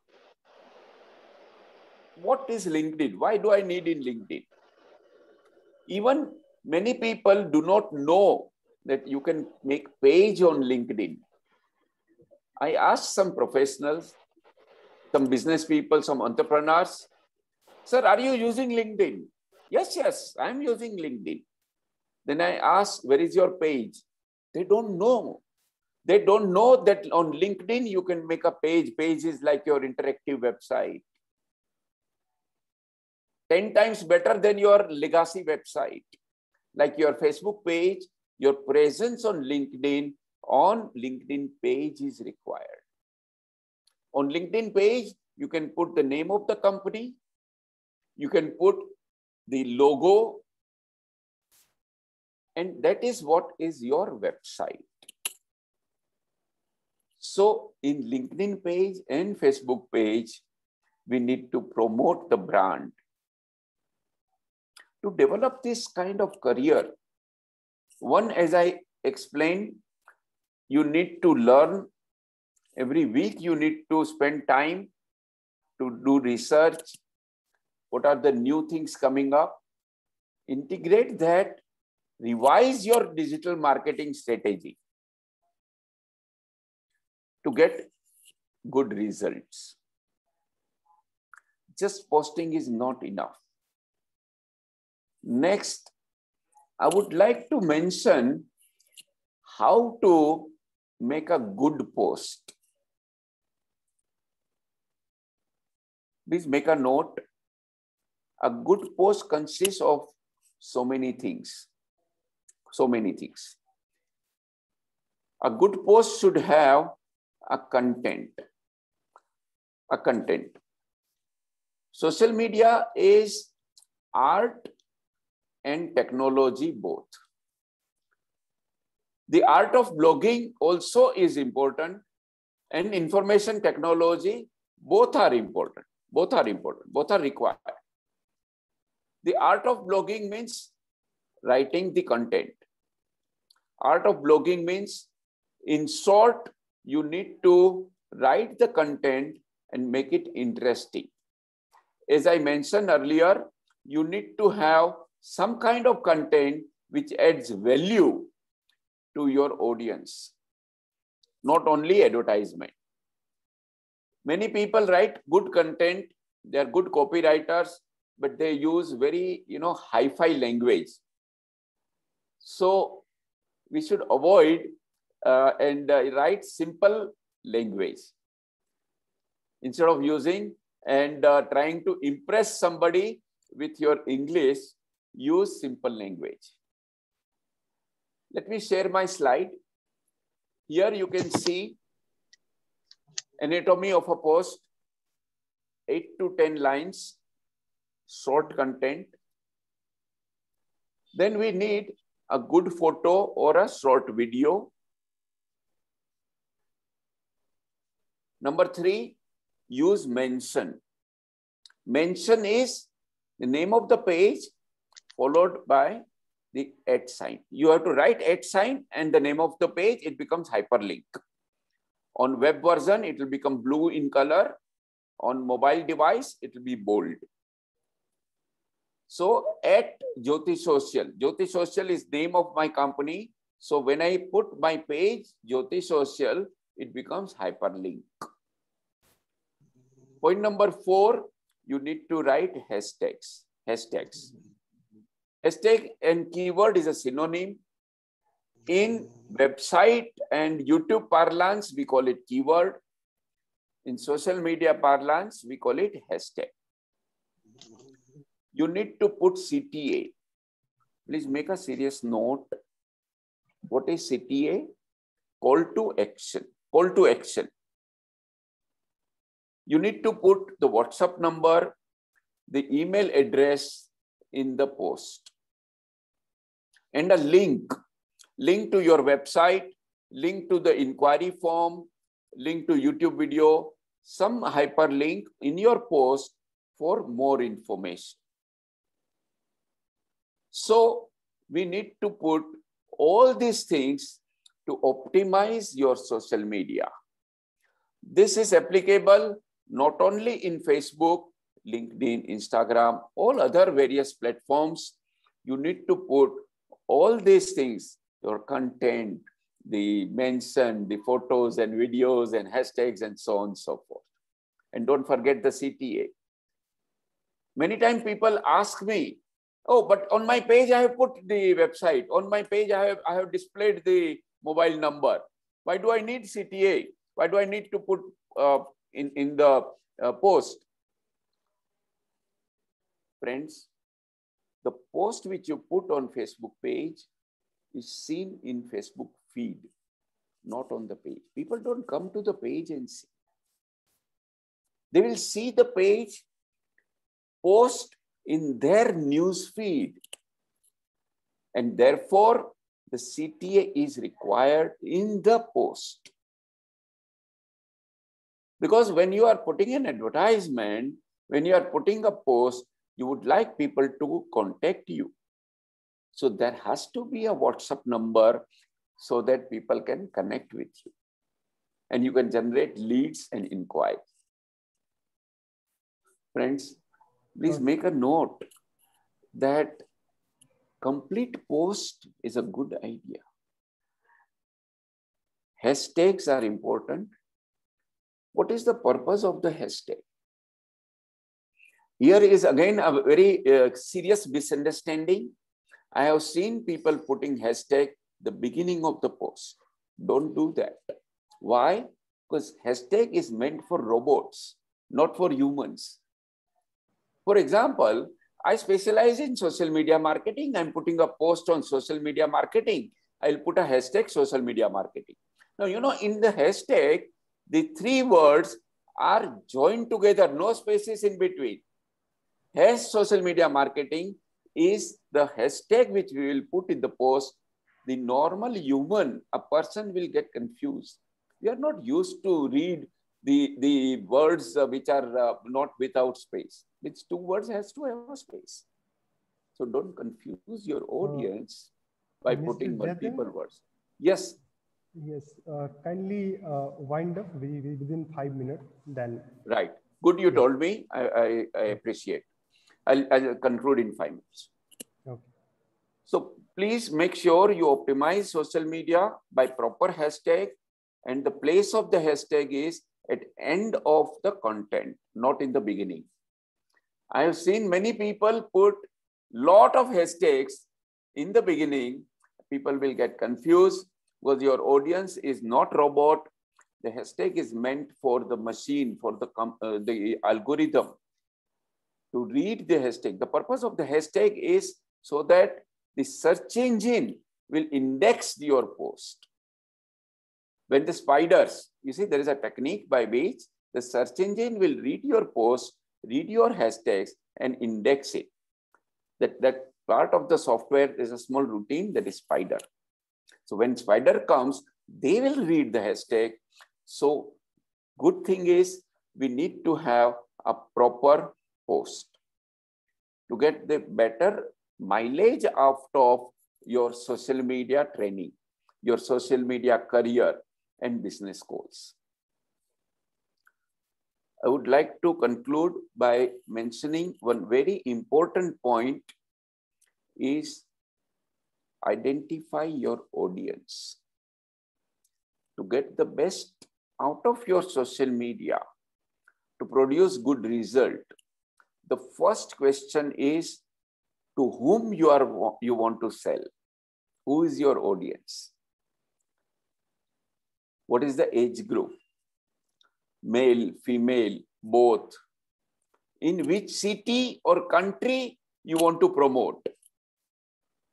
What is LinkedIn? Why do I need in LinkedIn? Even many people do not know that you can make page on LinkedIn. I asked some professionals, some business people, some entrepreneurs, sir, are you using LinkedIn? Yes, I'm using LinkedIn. Then I asked, where is your page? They don't know. They don't know that on LinkedIn, you can make a page. Page is like your interactive website. 10 times better than your legacy website. Like your Facebook page, your presence on LinkedIn page is required. On LinkedIn page, you can put the name of the company. You can put the logo. And that is what is your website. So in LinkedIn page and Facebook page, we need to promote the brand. To develop this kind of career, one, as I explained, you need to learn. Every week you need to spend time to do research. What are the new things coming up? Integrate that, revise your digital marketing strategy to get good results. Just posting is not enough. Next, I would like to mention how to make a good post. Please make a note. A good post consists of so many things. So many things. A good post should have a content. A content. Social media is art and technology both. The art of blogging also is important, and information technology, both are important. Both are important. Both are required. The art of blogging means writing the content. Art of blogging means, in short, you need to write the content and make it interesting. As I mentioned earlier, you need to have some kind of content which adds value to your audience, not only advertisement. Many people write good content, they are good copywriters, but they use very, hi-fi language. So we should avoid and write simple language. Instead of using and trying to impress somebody with your English, use simple language. Let me share my slide. Here you can see anatomy of a post, 8 to 10 lines, short content. Then we need a good photo or a short video. Number 3, use mention. Mention is the name of the page followed by the @ sign. You have to write @ sign and the name of the page, it becomes hyperlink. On web version, it will become blue in color. On mobile device, it will be bold. So at Jyoti Social. Jyoti Social is name of my company. So when I put my page, Jyoti Social, it becomes hyperlink. Point number 4, you need to write hashtags. Hashtags. Hashtag and keyword is a synonym. In website and YouTube parlance, we call it keyword. In social media parlance, we call it hashtag. You need to put CTA. Please make a serious note. What is CTA? Call to action. Call to action. You need to put the WhatsApp number, the email address in the post, and a link. Link to your website, link to the inquiry form, link to YouTube video, some hyperlink in your post for more information. So we need to put all these things to optimize your social media. This is applicable not only in Facebook, LinkedIn, Instagram, all other various platforms. You need to put all these things, your content, the mention, the photos and videos and hashtags and so on and so forth. And don't forget the CTA. Many times people ask me, oh, but on my page I have put the website. On my page I have displayed the mobile number. Why do I need CTA? Why do I need to put in the post? Friends, the post which you put on Facebook page is seen in Facebook feed, not on the page. People don't come to the page and see. They will see the page post in their news feed. And therefore, the CTA is required in the post. Because when you are putting an advertisement, when you are putting a post, you would like people to contact you. So there has to be a WhatsApp number so that people can connect with you. And you can generate leads and inquiries. Friends, please make a note that complete post is a good idea. Hashtags are important. What is the purpose of the hashtag? Here is again a very serious misunderstanding. I have seen people putting hashtag the beginning of the post. Don't do that. Why? Because hashtag is meant for robots, not for humans. For example, I specialize in social media marketing. I'm putting a post on social media marketing. I'll put a hashtag social media marketing. Now, you know, in the hashtag, the three words are joined together, no spaces in between. Hash social media marketing is the hashtag which we will put in the post. The normal human, a person will get confused. We are not used to read the words which are not without space. Which two words has to have a space. So don't confuse your audience by putting multiple words. Yes. Yes, kindly wind up within 5 minutes then. Right. Good you told me. I appreciate. I'll conclude in 5 minutes. Okay. So please make sure you optimize social media by proper hashtag, and the place of the hashtag is at end of the content, not in the beginning. I have seen many people put lot of hashtags in the beginning. People will get confused because your audience is not robot. The hashtag is meant for the machine, for the algorithm to read the hashtag. The purpose of the hashtag is so that the search engine will index your post. When the spiders, you see, there is a technique by which the search engine will read your post, read your hashtags and index it. That part of the software is a small routine, that is spider. So when spider comes, they will read the hashtag. So good thing is we need to have a proper post to get the better mileage out of your social media training, your social media career and business goals. I would like to conclude by mentioning one very important point is identify your audience. To get the best out of your social media, to produce good result, the first question is to whom you want to sell. Who is your audience? What is the age group? Male, female, both. In which city or country you want to promote?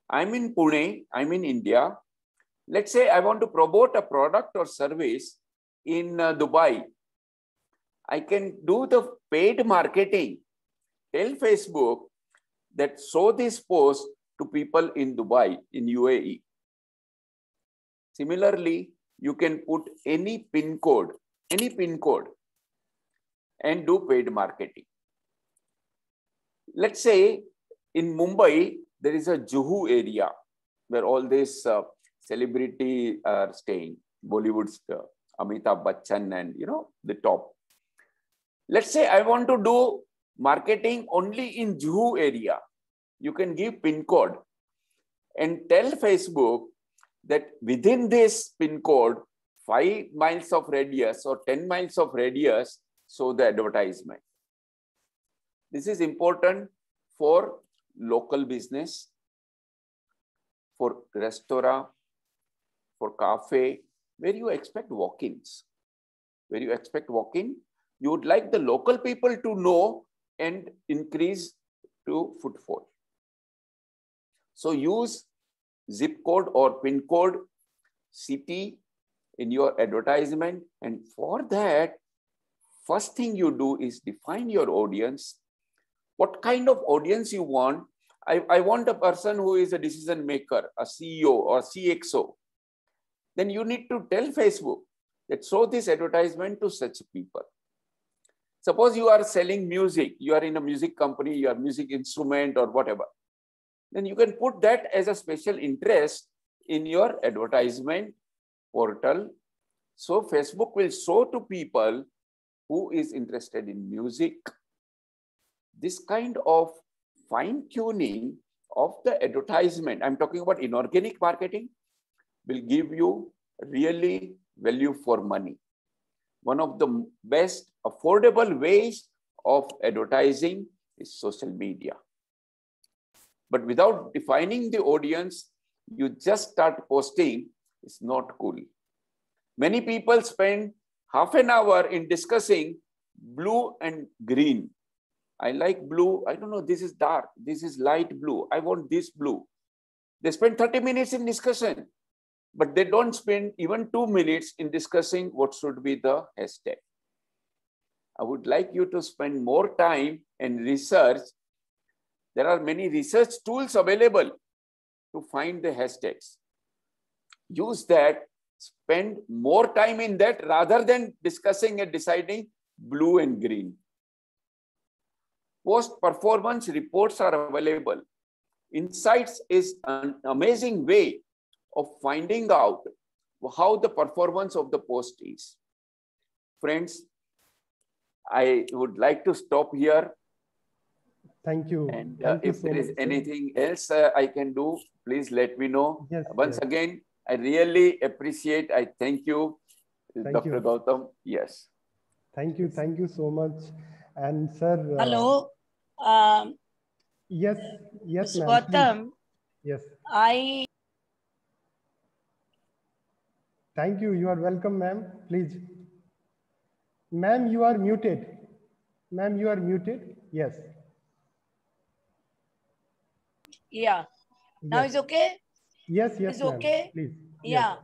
I'm in Pune, I'm in India. Let's say I want to promote a product or service in Dubai. I can do the paid marketing. Tell Facebook that show this post to people in Dubai, in UAE. Similarly, you can put any pin code, and do paid marketing. Let's say in Mumbai, there is a Juhu area where all these celebrity are staying, Bollywood's Amitabh Bachchan and, you know, the top. Let's say I want to do marketing only in Juhu area. You can give PIN code and tell Facebook that within this PIN code, 5 miles of radius or 10 miles of radius, show the advertisement. This is important for local business, for restaurant, for cafe, where you expect walk-ins. Where you expect walk-in, you would like the local people to know and increase to footfall. So use zip code or PIN code, city in your advertisement. And for that, first thing you do is define your audience. What kind of audience you want? I want a person who is a decision maker, a CEO or CXO. Then you need to tell Facebook that show this advertisement to such people. Suppose you are selling music, you are in a music company, you are music instrument or whatever. Then you can put that as a special interest in your advertisement portal. So Facebook will show to people who is interested in music. This kind of fine-tuning of the advertisement, I'm talking about inorganic marketing, will give you really value for money. One of the best affordable ways of advertising is social media. But without defining the audience, you just start posting, it's not cool. Many people spend half an hour in discussing blue and green. I like blue. I don't know, this is dark. This is light blue. I want this blue. They spend 30 minutes in discussion, but they don't spend even 2 minutes in discussing what should be the hashtag. I would like you to spend more time and research. There are many research tools available to find the hashtags. Use that, spend more time in that rather than discussing and deciding blue and green. Post-performance reports are available. Insights is an amazing way of finding out how the performance of the post is. Friends, I would like to stop here. Thank you. And Thank you if so there is much, anything else I can do, please let me know. Yes, Once yes. again, I really appreciate, I thank you, Thank Dr. you. Gautam. Yes. Thank you so much. And sir. Hello. Yes, yes, Mr. ma'am. Gautam, Yes. I Thank you. You are welcome, ma'am. Please. Ma'am, you are muted. Ma'am, you are muted. Yes. yeah. Now Yes. is okay? Yes, yes, Is ma'am. okay? Please. Yeah. Yes.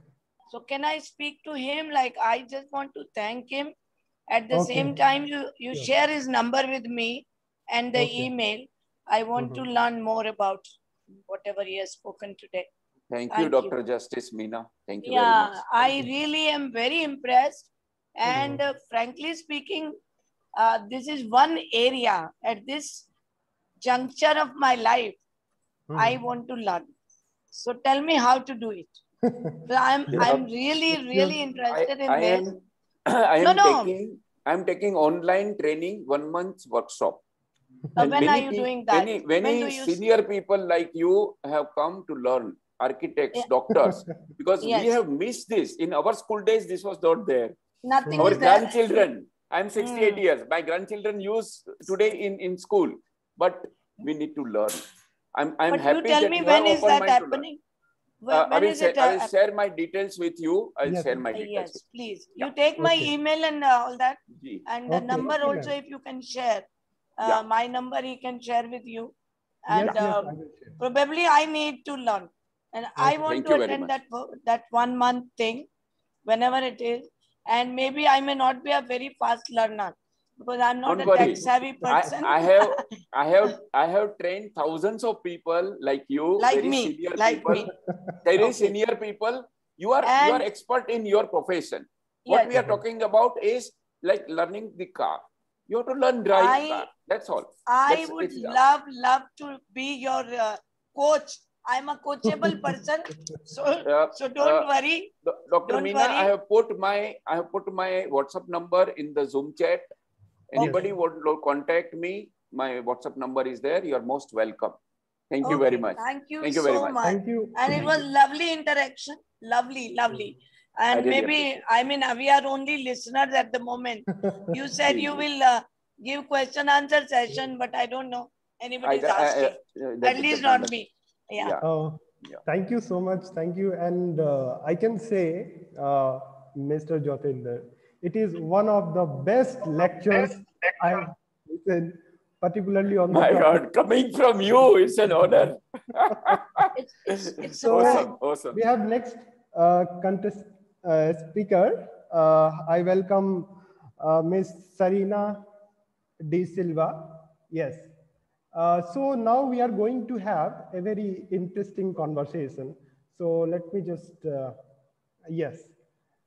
So can I speak to him? Like, I just want to thank him. At the Okay. same time, you Sure. share his number with me and the Okay. email. I want to learn more about whatever he has spoken today. Thank you, Thank Dr. you. Justice Meena. Thank you very Yeah, much. I really am very impressed. And frankly speaking, this is one area at this juncture of my life I want to learn. So tell me how to do it. So I'm really interested in this. I'm taking online training, 1 month workshop. And when are you doing that? Many senior people like you have come to learn, architects, doctors, because we have missed this. In our school days, this was not there. Nothing our is there. grandchildren, I'm 68 years. My grandchildren use today in school, but we need to learn. I'm but happy you tell that me you when have is open that mind to learn. happening? I will share my details with you. I'll Yes. share my details. Yes, please. You take my email and all that. And the number Okay, also, ma'am. if you can share. My number he can share with you. Yes, And yes, I will share. probably I need to learn. And I want Thank to you very attend much. that 1 month thing, whenever it is. And maybe I may not be a very fast learner because I'm not Don't a worry. tech savvy person. I have trained thousands of people like you, Like very me, senior like people. me. Very Okay. senior people. You are And- expert in your profession. What Yes. we are talking about is like learning the car. You have to learn driving. That's all. I would love to be your coach. I'm a coachable person, so don't worry. Dr. Meena, I have put my WhatsApp number in the Zoom chat. Anybody want to contact me? My WhatsApp number is there. You are most welcome. Thank you very much. Thank you so very much. Thank you. And it was lovely interaction. Lovely. And maybe, I mean, we are only listeners at the moment. You said you will give question answer session, but I don't know. Anybody's asking. At least not me. Yeah. Thank you so much. Thank you. And I can say, Mr. Jyotinder, it is one of the best lectures I have listened, particularly on the My God, coming from you, it's an honor. It's so awesome. We have next contest speaker. I welcome Ms. Sarina De Silva. Yes. So now we are going to have a very interesting conversation. So let me just, yes.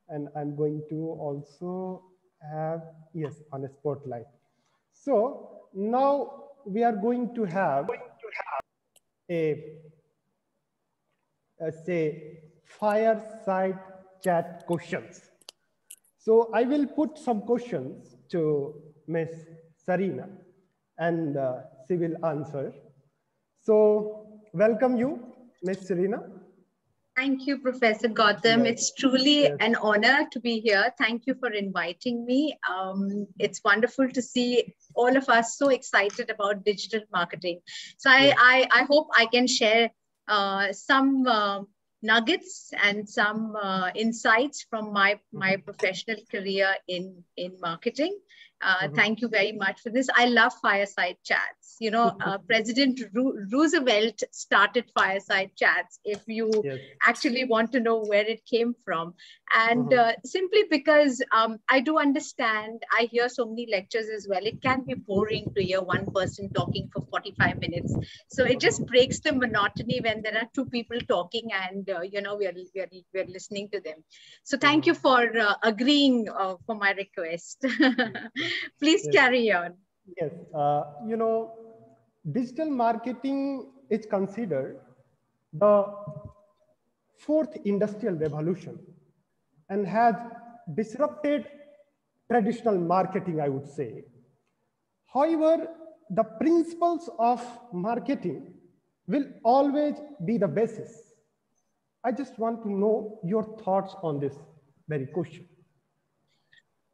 And I'm going to also have, yes, on a spotlight. So now we are going to have a say, fireside chat questions. So I will put some questions to Ms. Sarina and she will answer. So welcome you, Ms. Sarina. Thank you, Professor Gautam. Yes. It's truly an honor to be here. Thank you for inviting me. It's wonderful to see all of us so excited about digital marketing. So I hope I can share some nuggets and some insights from my professional career in marketing. Thank you very much for this. I love fireside chats. You know, President Roosevelt started fireside chats, if you actually want to know where it came from. And simply because I do understand, I hear so many lectures as well. It can be boring to hear one person talking for 45 minutes. So it just breaks the monotony when there are two people talking and, you know, we're listening to them. So thank you for agreeing for my request. Please carry on. Yes, you know, digital marketing is considered the fourth industrial revolution and has disrupted traditional marketing, I would say. However, the principles of marketing will always be the basis. I just want to know your thoughts on this very question.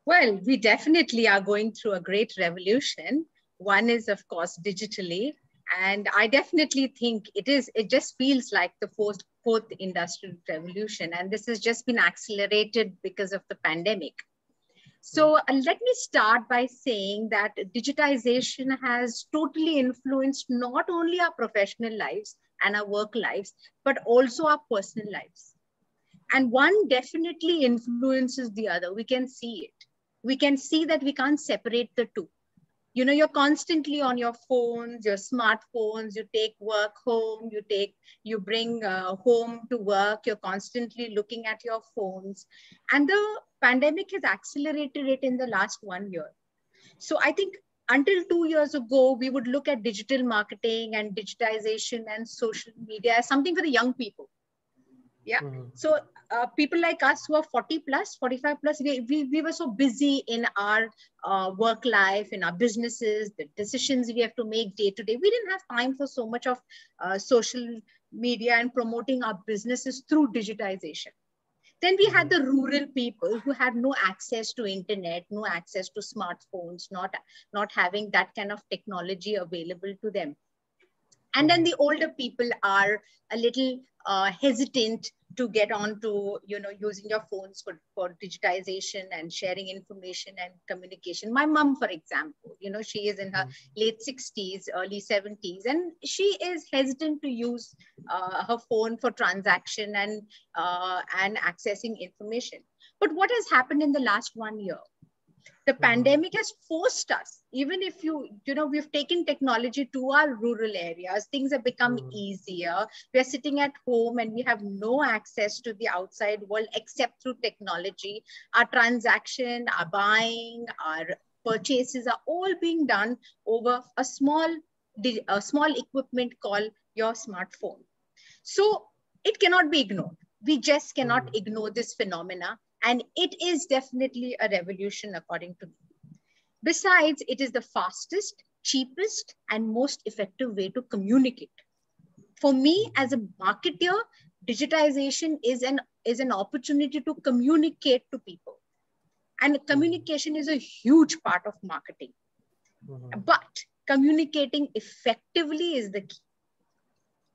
Well, we definitely are going through a great revolution. One is, of course, digitally. And I definitely think it just feels like the fourth industrial revolution. And this has just been accelerated because of the pandemic. So let me start by saying that digitization has totally influenced not only our professional lives and our work lives, but also our personal lives. And one definitely influences the other. We can see it. We can see that we can't separate the two. You know, you're constantly on your phones, your smartphones, you take work home, you bring home to work, you're constantly looking at your phones. And the pandemic has accelerated it in the last 1 year. So I think until 2 years ago, we would look at digital marketing and digitization and social media as something for the young people. Yeah. So people like us who are 40 plus, 45 plus, we were so busy in our work life, in our businesses, the decisions we have to make day to day. We didn't have time for so much of social media and promoting our businesses through digitization. Then we had the rural people who had no access to internet, no access to smartphones, not having that kind of technology available to them. And then the older people are a little hesitant to get on to, you know, using your phones for digitization and sharing information and communication. My mom, for example, you know, she is in her late 60s, early 70s, and she is hesitant to use her phone for transaction and accessing information. But what has happened in the last 1 year? The pandemic has forced us, even if we've taken technology to our rural areas, things have become easier. We're sitting at home and we have no access to the outside world except through technology. Our transaction, our buying, our purchases are all being done over a small equipment called your smartphone. So it cannot be ignored. We just cannot ignore this phenomena. And it is definitely a revolution according to me. Besides, it is the fastest, cheapest, and most effective way to communicate. For me as a marketer, digitization is an opportunity to communicate to people. And communication is a huge part of marketing. But communicating effectively is the key.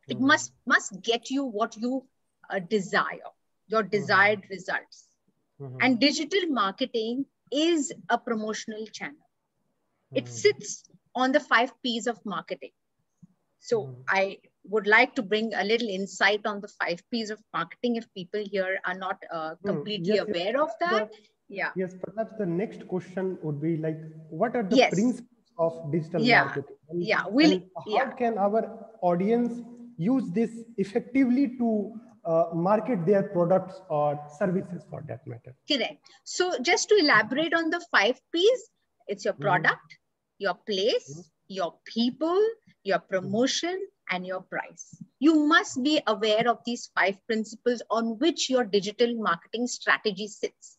It must get you what you desire, your desired results. And digital marketing is a promotional channel. It sits on the 5 P's of marketing. So I would like to bring a little insight on the 5 P's of marketing if people here are not completely aware of that. Yeah. Yes, perhaps the next question would be like, what are the principles of digital marketing? And, how can our audience use this effectively to market their products or services for that matter? Correct. So just to elaborate on the 5 P's, it's your product, your place, your people, your promotion, and your price. You must be aware of these 5 principles on which your digital marketing strategy sits.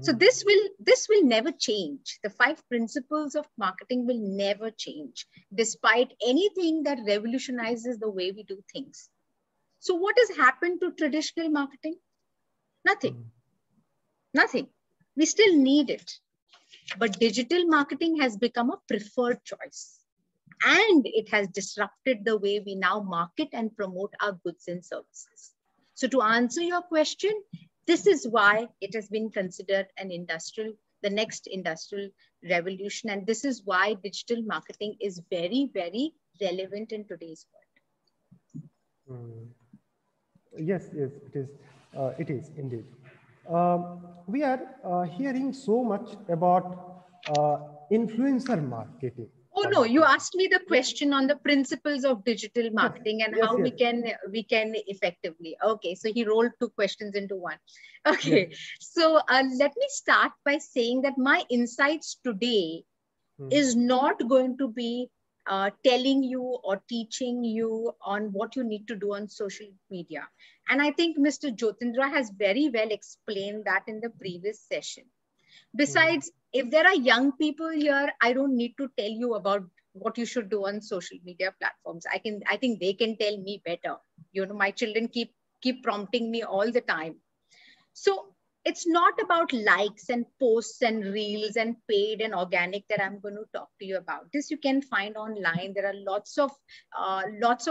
So this will never change. The 5 principles of marketing will never change, despite anything that revolutionizes the way we do things. So what has happened to traditional marketing? Nothing. Nothing. We still need it. But digital marketing has become a preferred choice. And it has disrupted the way we now market and promote our goods and services. So to answer your question, this is why it has been considered the next industrial revolution. And this is why digital marketing is very, very relevant in today's world. Yes, it is. It is indeed. We are hearing so much about influencer marketing. Oh no, you asked me the question on the principles of digital marketing and how we can effectively. Okay, so he rolled 2 questions into one. Okay, so let me start by saying that my insights today is not going to be telling you or teaching you on what you need to do on social media. And I think Mr. Jyotindra has very well explained that in the previous session. Besides, if there are young people here, I don't need to tell you about what you should do on social media platforms. I think they can tell me better. You know, my children keep prompting me all the time. So it's not about likes and posts and reels and paid and organic that I'm going to talk to you about. This you can find online. There are lots of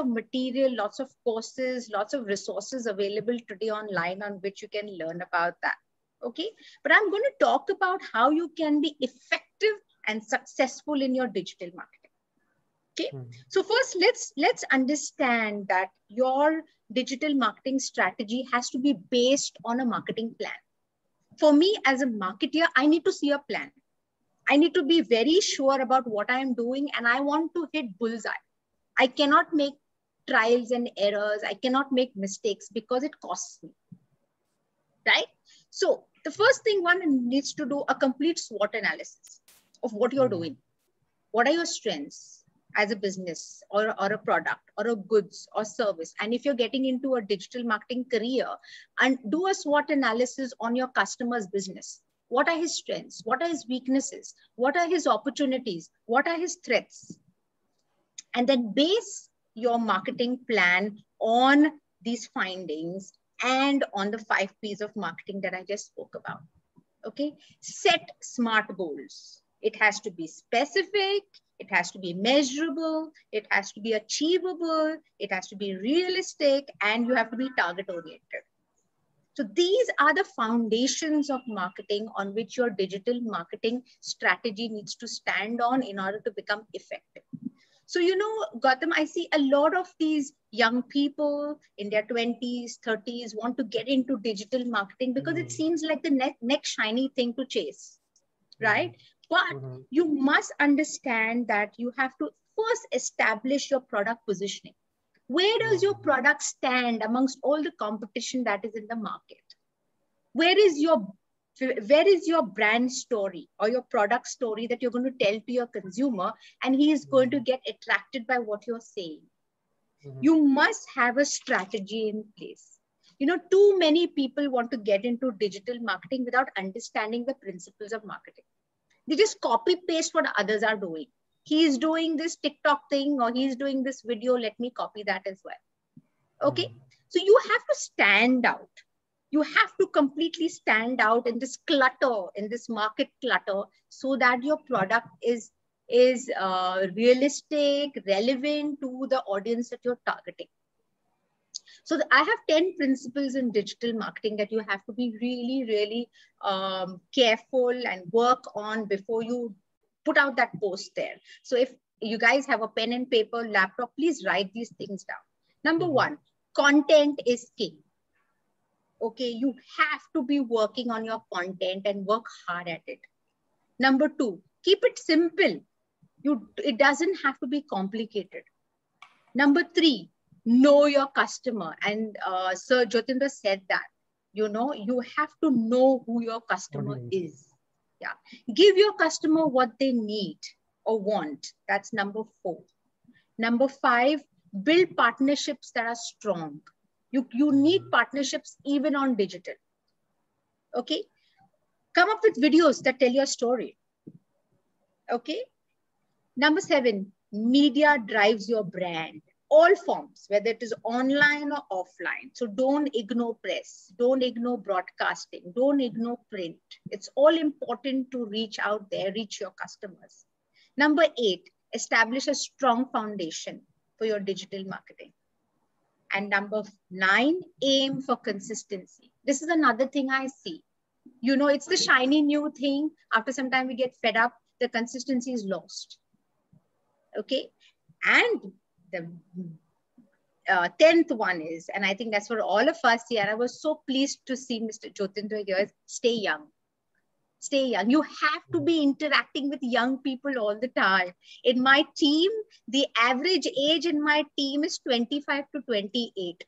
material, lots of courses, lots of resources available today online on which you can learn about that. Okay, but I'm going to talk about how you can be effective and successful in your digital marketing. Okay, so first let's understand that your digital marketing strategy has to be based on a marketing plan. For me as a marketer, I need to see a plan. I need to be very sure about what I am doing and I want to hit bullseye. I cannot make trials and errors. I cannot make mistakes because it costs me. Right? So the first thing one needs to do a complete SWOT analysis of what you're doing. What are your strengths as a business or a product or a goods or service? And if you're getting into a digital marketing career, and do a SWOT analysis on your customer's business. What are his strengths? What are his weaknesses? What are his opportunities? What are his threats? And then base your marketing plan on these findings and on the 5 P's of marketing that I just spoke about. Okay, set SMART goals. It has to be specific, it has to be measurable, it has to be achievable, it has to be realistic, and you have to be target oriented. So these are the foundations of marketing on which your digital marketing strategy needs to stand on in order to become effective. So, you know, Gautam, I see a lot of these young people in their 20s, 30s want to get into digital marketing because it seems like the next shiny thing to chase, right? But you must understand that you have to first establish your product positioning. Where does your product stand amongst all the competition that is in the market? Where is your Where is your brand story or your product story that you're going to tell to your consumer, and he is going to get attracted by what you're saying? You must have a strategy in place. You know, too many people want to get into digital marketing without understanding the principles of marketing. They just copy paste what others are doing. He's doing this TikTok thing, or he's doing this video, let me copy that as well. Okay. So you have to stand out. You have to completely stand out in this clutter, in this market clutter, so that your product is realistic, relevant to the audience that you're targeting. So I have 10 principles in digital marketing that you have to be really, really careful and work on before you put out that post there. So if you guys have a pen and paper, laptop, please write these things down. Number one, content is king. Okay, you have to be working on your content and work hard at it. Number two, keep it simple. It doesn't have to be complicated. Number three, know your customer. And Sir Jyotindra said that, you know, you have to know who your customer is. Yeah. Give your customer what they need or want. That's number four. Number five, build partnerships that are strong. You need partnerships even on digital. Okay. Come up with videos that tell your story. Okay. Number seven, media drives your brand. All forms, whether it is online or offline. So don't ignore press. Don't ignore broadcasting. Don't ignore print. It's all important to reach out there, reach your customers. Number eight, establish a strong foundation for your digital marketing. And number nine, aim for consistency. This is another thing I see. You know, it's the shiny new thing. After some time we get fed up, the consistency is lost. Okay. And the 10th one is, and I think that's for all of us here, I was so pleased to see Mr. Jyotindra here, is stay young. Stay young. You have to be interacting with young people all the time. In my team, the average age in my team is 25 to 28.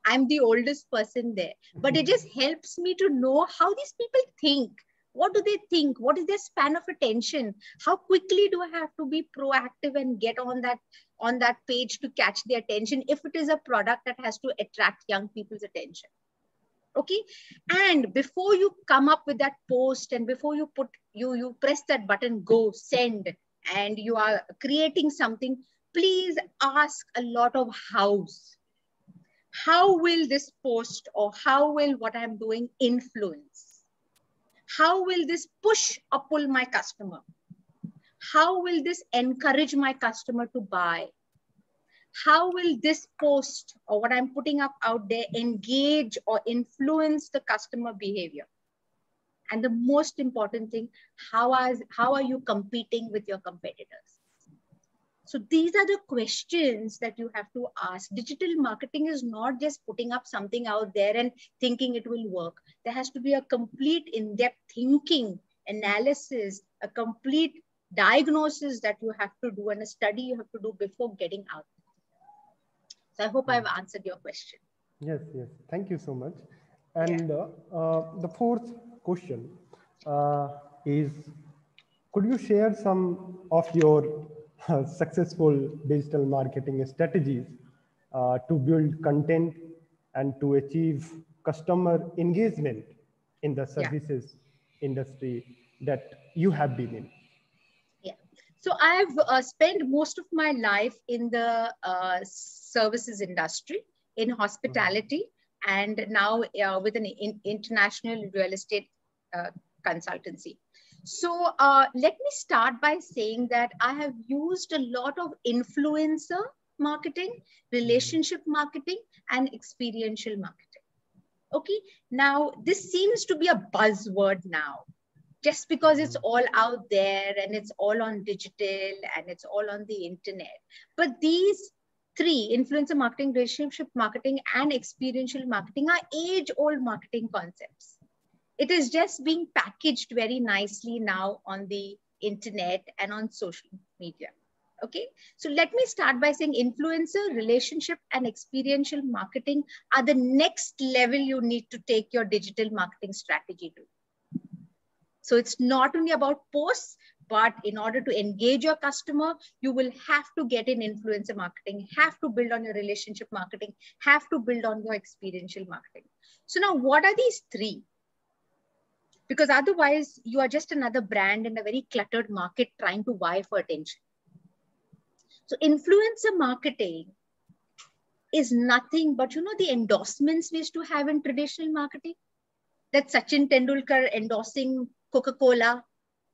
I'm the oldest person there, but it just helps me to know how these people think. What do they think? What is their span of attention? How quickly do I have to be proactive and get on that page to catch their attention if it is a product that has to attract young people's attention? Okay. And before you come up with that post and before you you press that button, go send, and you are creating something, please ask a lot of hows. How will this post or how will what I'm doing influence? How will this push or pull my customer? How will this encourage my customer to buy? How will this post or what I'm putting up out there engage or influence the customer behavior? And the most important thing, how are you competing with your competitors? So these are the questions that you have to ask. Digital marketing is not just putting up something out there and thinking it will work. There has to be a complete in-depth thinking, analysis, a complete diagnosis that you have to do and a study you have to do before getting out. So I hope I've answered your question. Yes, yes. Thank you so much. And the fourth question is, could you share some of your successful digital marketing strategies to build content and to achieve customer engagement in the services industry that you have been in? Yeah. So I've spent most of my life in the services industry, in hospitality, and now with an international real estate consultancy. So let me start by saying that I have used a lot of influencer marketing, relationship marketing, and experiential marketing. Okay, now this seems to be a buzzword now, just because it's all out there and it's all on digital and it's all on the internet. But these three, influencer marketing, relationship marketing, and experiential marketing, are age-old marketing concepts. It is just being packaged very nicely now on the internet and on social media. Okay, so let me start by saying influencer, relationship, and experiential marketing are the next level you need to take your digital marketing strategy to. So it's not only about posts, but in order to engage your customer, you will have to get in influencer marketing, have to build on your relationship marketing, have to build on your experiential marketing. So now what are these three? Because otherwise you are just another brand in a very cluttered market trying to vie for attention. So influencer marketing is nothing but, you know, the endorsements we used to have in traditional marketing, that Sachin Tendulkar endorsing Coca-Cola,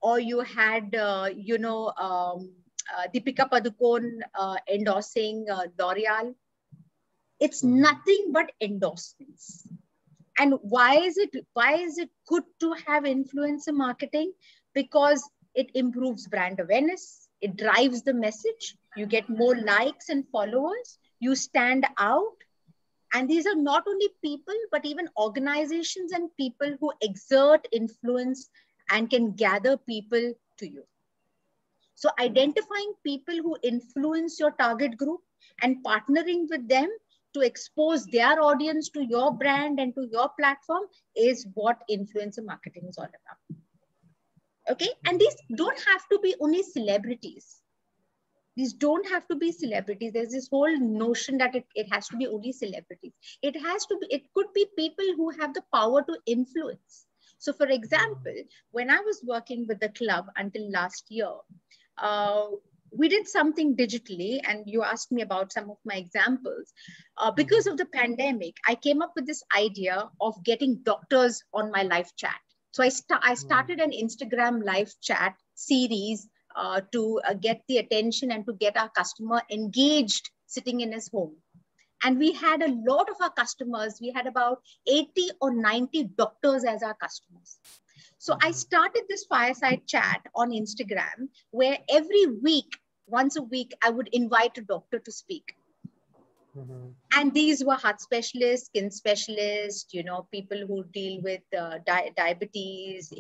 or you had, Deepika Padukone endorsing L'Oreal. It's nothing but endorsements. And why is it good to have influencer marketing? Because it improves brand awareness. It drives the message. You get more likes and followers. You stand out. And these are not only people, but even organizations and people who exert influence and can gather people to you. So identifying people who influence your target group and partnering with them to expose their audience to your brand and to your platform is what influencer marketing is all about. Okay, and these don't have to be only celebrities. These don't have to be celebrities. There's this whole notion that it has to be only celebrities. It could be people who have the power to influence. So for example, when I was working with the club until last year, we did something digitally, and you asked me about some of my examples. Because of the pandemic, I came up with this idea of getting doctors on my live chat. So I started an Instagram live chat series to get the attention and to get our customer engaged sitting in his home. And we had a lot of our customers. We had about 80 or 90 doctors as our customers. So I started this fireside chat on Instagram where every week, once a week, I would invite a doctor to speak. And these were heart specialists, skin specialists, you know, people who deal with diabetes,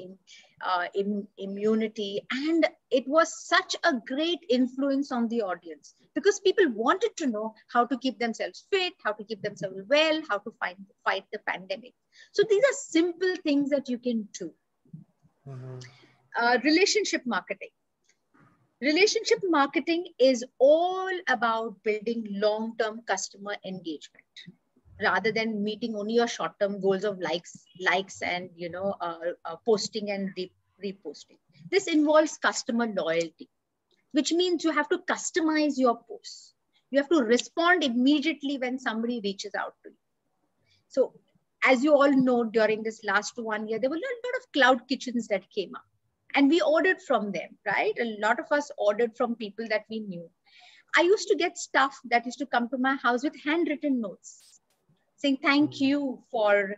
immunity. And it was such a great influence on the audience because people wanted to know how to keep themselves fit, how to keep themselves well, how to fight the pandemic. So these are simple things that you can do. Relationship marketing. Relationship marketing is all about building long-term customer engagement rather than meeting only your short-term goals of likes and, you know, posting and reposting. This involves customer loyalty, which means you have to customize your posts. You have to respond immediately when somebody reaches out to you. So as you all know, during this last 1 year, there were a lot of cloud kitchens that came up. And we ordered from them, right? A lot of us ordered from people that we knew. I used to get stuff that used to come to my house with handwritten notes saying, thank you for,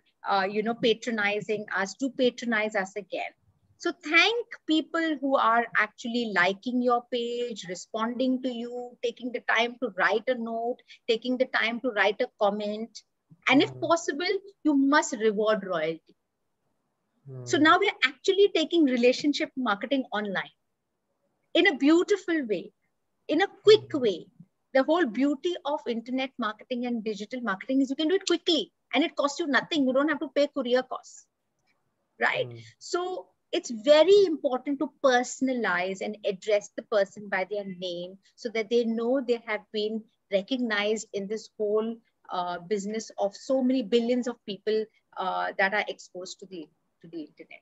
patronizing us, to patronize us again. So thank people who are actually liking your page, responding to you, taking the time to write a note, taking the time to write a comment. And if possible, you must reward royalty. So now we're actually taking relationship marketing online in a beautiful way, in a quick way. The whole beauty of internet marketing and digital marketing is you can do it quickly and it costs you nothing. You don't have to pay courier costs, right? So it's very important to personalize and address the person by their name so that they know they have been recognized in this whole business of so many billions of people that are exposed to the internet.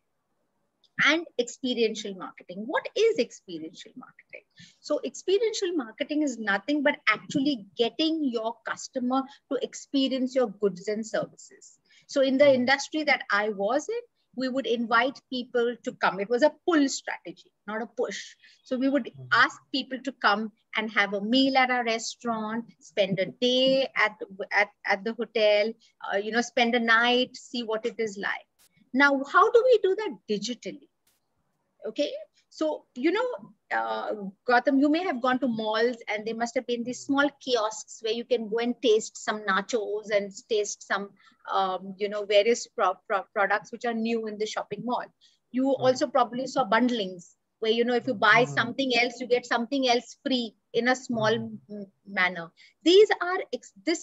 And experiential marketing. What is experiential marketing? So experiential marketing is nothing but actually getting your customer to experience your goods and services. So in the industry that I was in, we would invite people to come. It was a pull strategy, not a push. So we would ask people to come and have a meal at our restaurant, spend a day at the hotel, spend a night, see what it is like. Now, how do we do that digitally? Okay, so, Gautam, you may have gone to malls and there must have been these small kiosks where you can go and taste some nachos and taste some, various products which are new in the shopping mall. You also probably saw bundlings where, if you buy something else, you get something else free in a small manner. This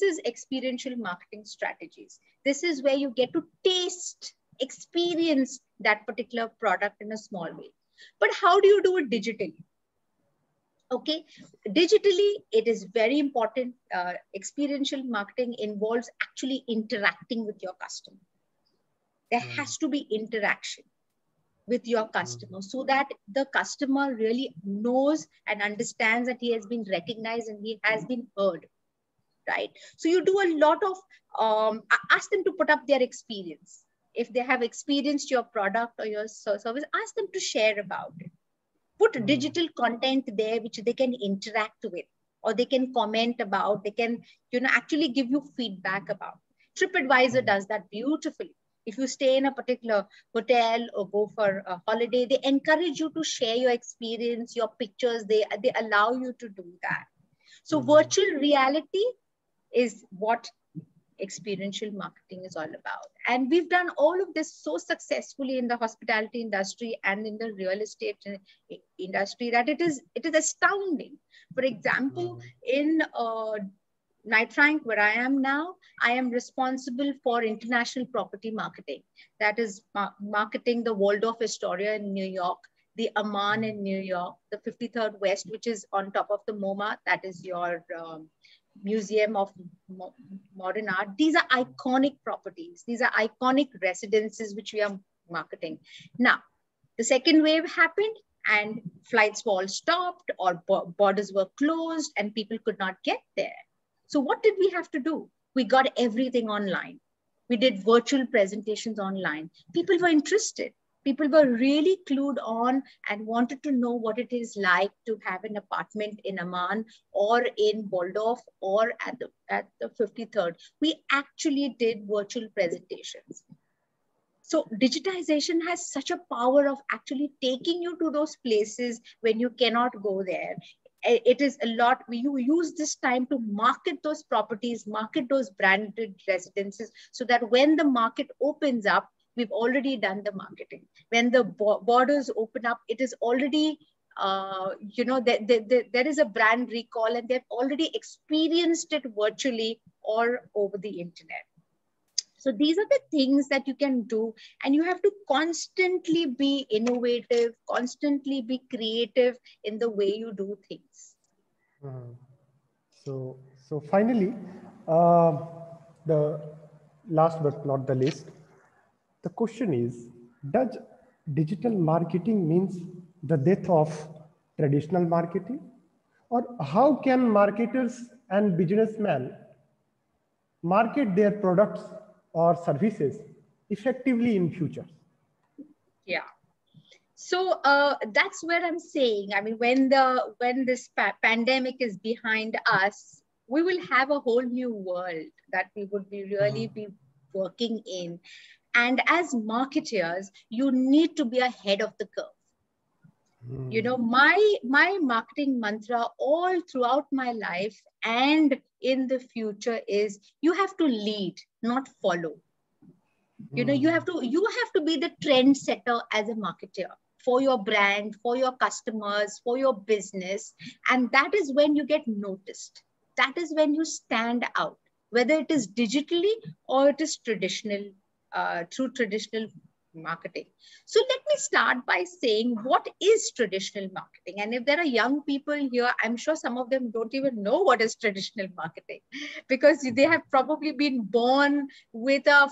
is experiential marketing strategies. This is where you get to taste experience that particular product in a small way. But how do you do it digitally? Okay, digitally, it is very important. Experiential marketing involves actually interacting with your customer. There has to be interaction with your customer so that the customer really knows and understands that he has been recognized and he has been heard, right? So you do a lot of, ask them to put up their experience. If they have experienced your product or your service, ask them to share about it. Put digital content there which they can interact with, or they can comment about, they can, actually give you feedback about. TripAdvisor does that beautifully. If you stay in a particular hotel or go for a holiday, they encourage you to share your experience, your pictures. They allow you to do that. So virtual reality is what experiential marketing is all about. And we've done all of this so successfully in the hospitality industry and in the real estate industry that it is astounding. For example, in Knight Frank, where I am now, I am responsible for international property marketing. That is marketing the Waldorf Astoria in New York, the Aman in New York, the 53rd West, which is on top of the MoMA, that is your Museum of Modern Art. These are iconic properties. These are iconic residences which we are marketing. Now, the second wave happened and flights were all stopped or borders were closed and people could not get there. So what did we have to do? We got everything online. We did virtual presentations online. People were interested. People were really clued on and wanted to know what it is like to have an apartment in Amman or in Waldorf or at the 53rd. We actually did virtual presentations. So digitization has such a power of actually taking you to those places when you cannot go there. It is a lot, you use this time to market those properties, market those branded residences, so that when the market opens up, we've already done the marketing. When the borders open up, it is already, there is a brand recall and they've already experienced it virtually or over the internet. So these are the things that you can do, and you have to constantly be innovative, constantly be creative in the way you do things. So finally, the last but not the least, the question is, does digital marketing means the death of traditional marketing? Or how can marketers and businessmen market their products or services effectively in future? Yeah. So that's where I'm saying, I mean, when this pandemic is behind us, we will have a whole new world that we would really be working in. And as marketers, you need to be ahead of the curve. You know, my marketing mantra all throughout my life and in the future is you have to lead, not follow. You know, you have to be the trendsetter as a marketer for your brand, for your customers, for your business. And that is when you get noticed. That is when you stand out, whether it is digitally or it is traditional, through traditional marketing. So let me start by saying, what is traditional marketing? And if there are young people here, I'm sure some of them don't even know what is traditional marketing, because they have probably been born with a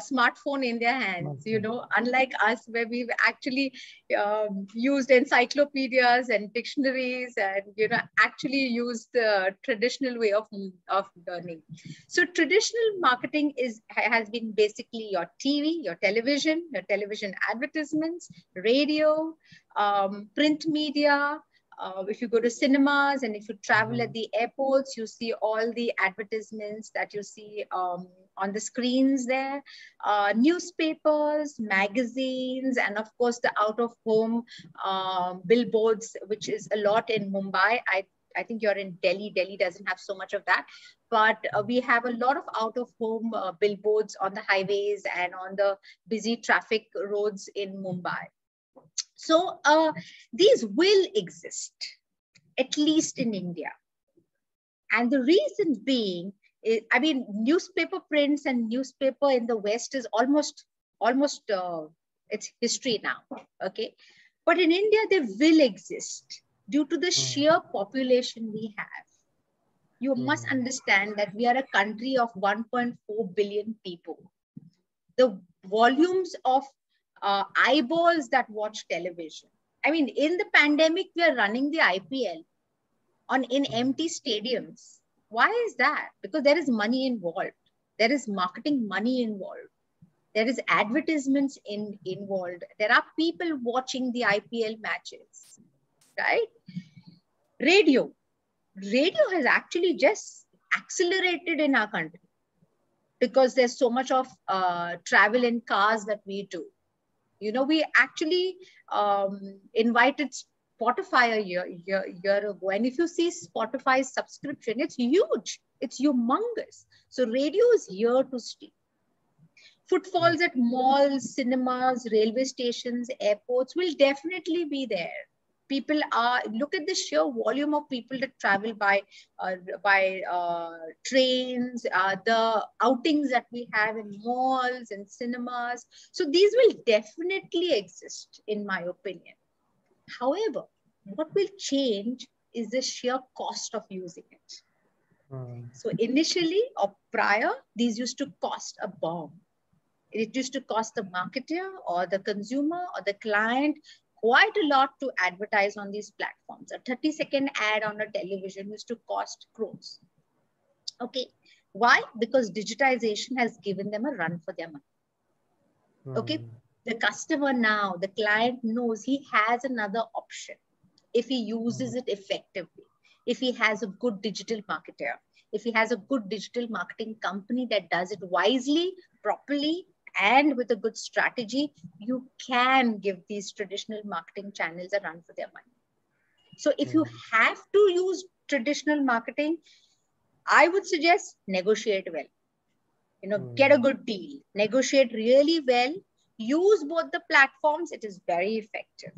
smartphone in their hands, you know, unlike us, where we've actually used encyclopedias and dictionaries and, you know, actually used the traditional way of learning. So traditional marketing has been basically your TV, your television advertisements, radio, print media. If you go to cinemas and if you travel at the airports, you see all the advertisements that you see on the screens there, newspapers, magazines, and of course the out-of-home billboards, which is a lot in Mumbai. I think you're in Delhi. Delhi doesn't have so much of that, but we have a lot of out-of-home billboards on the highways and on the busy traffic roads in Mumbai. So these will exist, at least in India. And the reason being, I mean, newspaper prints and newspaper in the West is almost almost it's history now. Okay, but in India they will exist due to the sheer population we have. You must understand that we are a country of 1.4 billion people. The volumes of eyeballs that watch television. I mean, in the pandemic, we are running the IPL in empty stadiums. Why is that? Because there is money involved. There is marketing money involved. There is advertisements involved. There are people watching the IPL matches, right? Radio has actually just accelerated in our country because there's so much of travel in cars that we do. You know, we actually invited Spotify a year ago. And if you see Spotify's subscription, it's huge. It's humongous. So radio is here to stay. Footfalls at malls, cinemas, railway stations, airports will definitely be there. People look at the sheer volume of people that travel by trains, the outings that we have in malls and cinemas. So these will definitely exist, in my opinion. However, what will change is the sheer cost of using it. So initially or prior, these used to cost a bomb. It used to cost the marketer or the consumer or the client quite a lot to advertise on these platforms. A 30-second ad on a television used to cost crores. Okay, why? Because digitization has given them a run for their money. Okay, the customer now, the client knows he has another option if he uses it effectively, if he has a good digital marketer, if he has a good digital marketing company that does it wisely, properly, and with a good strategy, you can give these traditional marketing channels a run for their money. So if you have to use traditional marketing, I would suggest negotiate well. You know, get a good deal, negotiate really well, use both the platforms. It is very effective.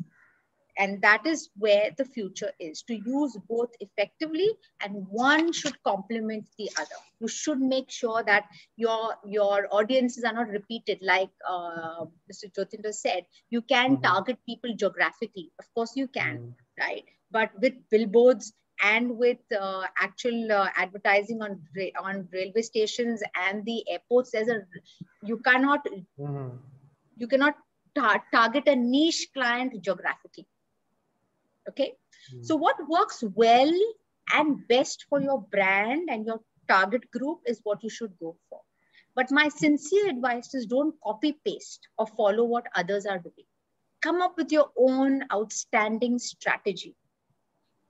And that is where the future is, to use both effectively, and one should complement the other. You should make sure that your audiences are not repeated. Like Mr. Jyotinder said, you can target people geographically. Of course you can, right? But with billboards and with actual advertising on railway stations and the airports, you cannot target a niche client geographically. Okay, so what works well and best for your brand and your target group is what you should go for. But my sincere advice is, don't copy paste or follow what others are doing. Come up with your own outstanding strategy.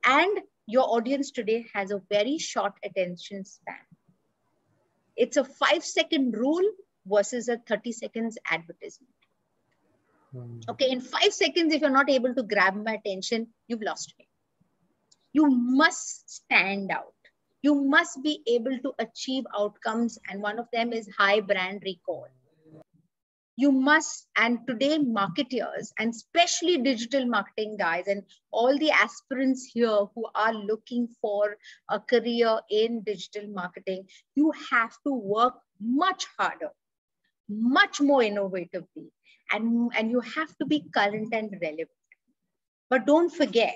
And your audience today has a very short attention span. It's a 5-second rule versus a 30 seconds advertisement. Okay, in 5 seconds, if you're not able to grab my attention, you've lost me. You must stand out. You must be able to achieve outcomes, and one of them is high brand recall. You must, and today marketers, and especially digital marketing guys, and all the aspirants here who are looking for a career in digital marketing, you have to work much harder, much more innovatively. And you have to be current and relevant. But don't forget,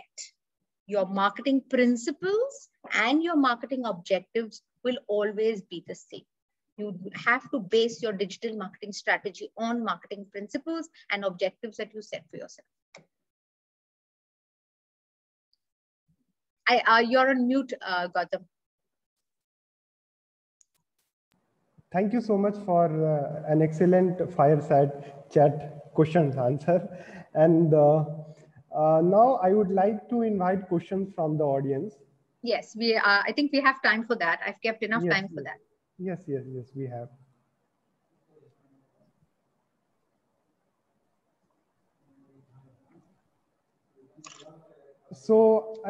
your marketing principles and your marketing objectives will always be the same. You have to base your digital marketing strategy on marketing principles and objectives that you set for yourself. You're on mute, Gautam. Thank you so much for an excellent fireside chat questions answer. And now I would like to invite questions from the audience. Yes, I think we have time for that. I've kept enough time for that. Yes, we have. So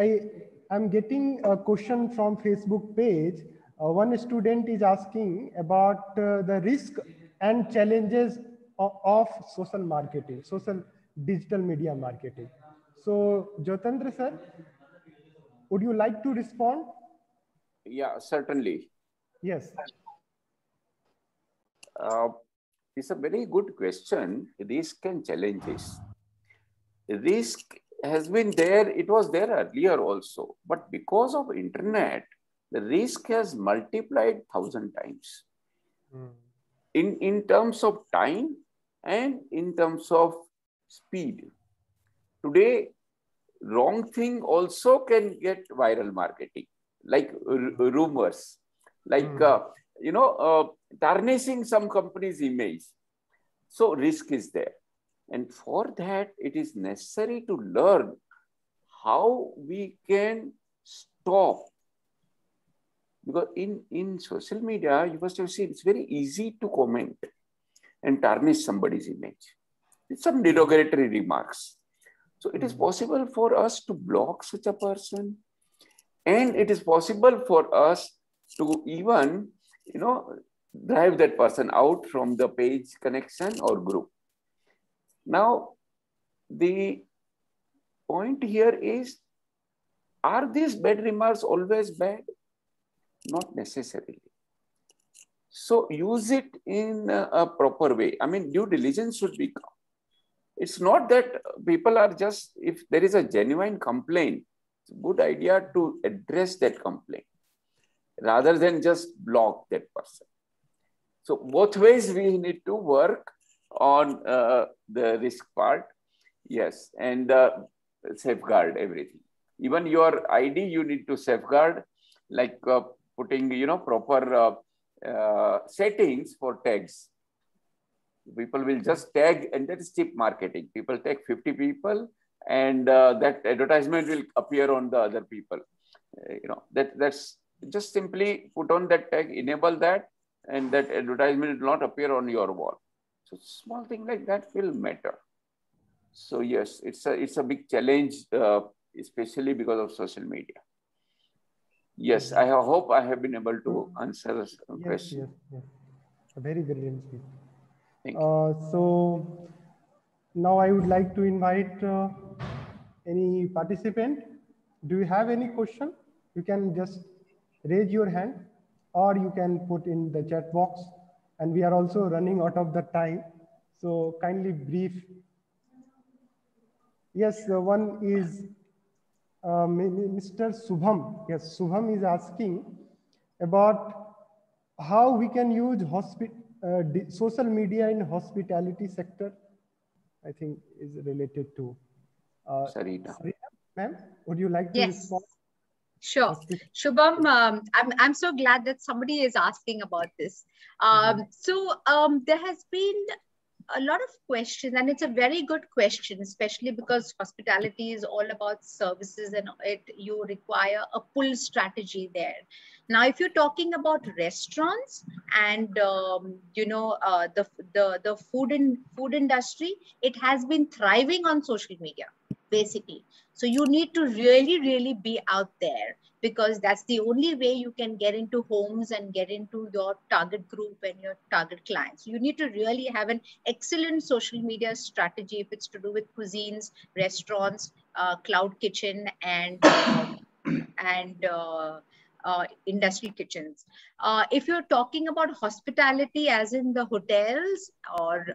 I'm getting a question from Facebook page. One student is asking about the risk and challenges of social marketing, social digital media marketing. So Jyotendra sir, would you like to respond? Yeah, certainly. Yes. It's a very good question. Risk and challenges. Risk has been there. It was there earlier also, but because of internet, the risk has multiplied 1,000 times. In terms of time and in terms of speed. Today, wrong thing also can get viral marketing, like rumors, like tarnishing some company's image. So risk is there. And for that, it is necessary to learn how we can stop. Because in social media, you must have seen, it's very easy to comment and tarnish somebody's image with some derogatory remarks. So it is possible for us to block such a person. And it is possible for us to even, drive that person out from the page, connection, or group. Now, the point here is, are these bad remarks always bad? Not necessarily. So use it in a proper way. I mean, due diligence should be. It's not that people are just, if there is a genuine complaint, it's a good idea to address that complaint rather than just block that person. So both ways we need to work on the risk part. Yes, and safeguard everything. Even your ID, you need to safeguard, like putting, proper settings for tags. People will just tag, and that is cheap marketing. People tag 50 people, and that advertisement will appear on the other people. That's just simply put on that tag, enable that, and that advertisement will not appear on your wall. So small thing like that will matter. So yes, it's a big challenge, especially because of social media. Yes, I hope I have been able to answer this question. Yes. A very brilliant speech. Thank you. So now I would like to invite any participant. Do you have any question? You can just raise your hand, or you can put in the chat box. And we are also running out of the time. So kindly brief. Yes, one is Mr. Subham. Yes, Subham is asking about how we can use social media in hospitality sector. I think is related to Sarita. Ma'am, would you like to respond? Sure. Shubham, I'm so glad that somebody is asking about this. There has been a lot of questions, and it's a very good question, especially because hospitality is all about services, and you require a pull strategy there. Now, if you're talking about restaurants and the food industry, it has been thriving on social media, basically. So you need to really be out there, because that's the only way you can get into homes and get into your target group and your target clients. You need to really have an excellent social media strategy if it's to do with cuisines, restaurants, cloud kitchen, and industry kitchens. If you're talking about hospitality, as in the hotels or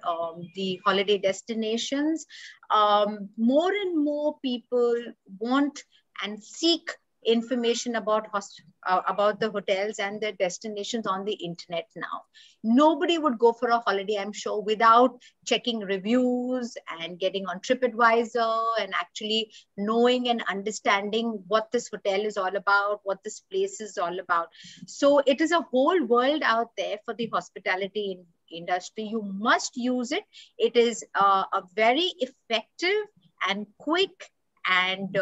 the holiday destinations, more and more people want and seek information about the hotels and their destinations on the internet now. Nobody would go for a holiday, I'm sure, without checking reviews and getting on TripAdvisor and actually knowing and understanding what this hotel is all about, what this place is all about. So it is a whole world out there for the hospitality industry. You must use it. It is a very effective and quick and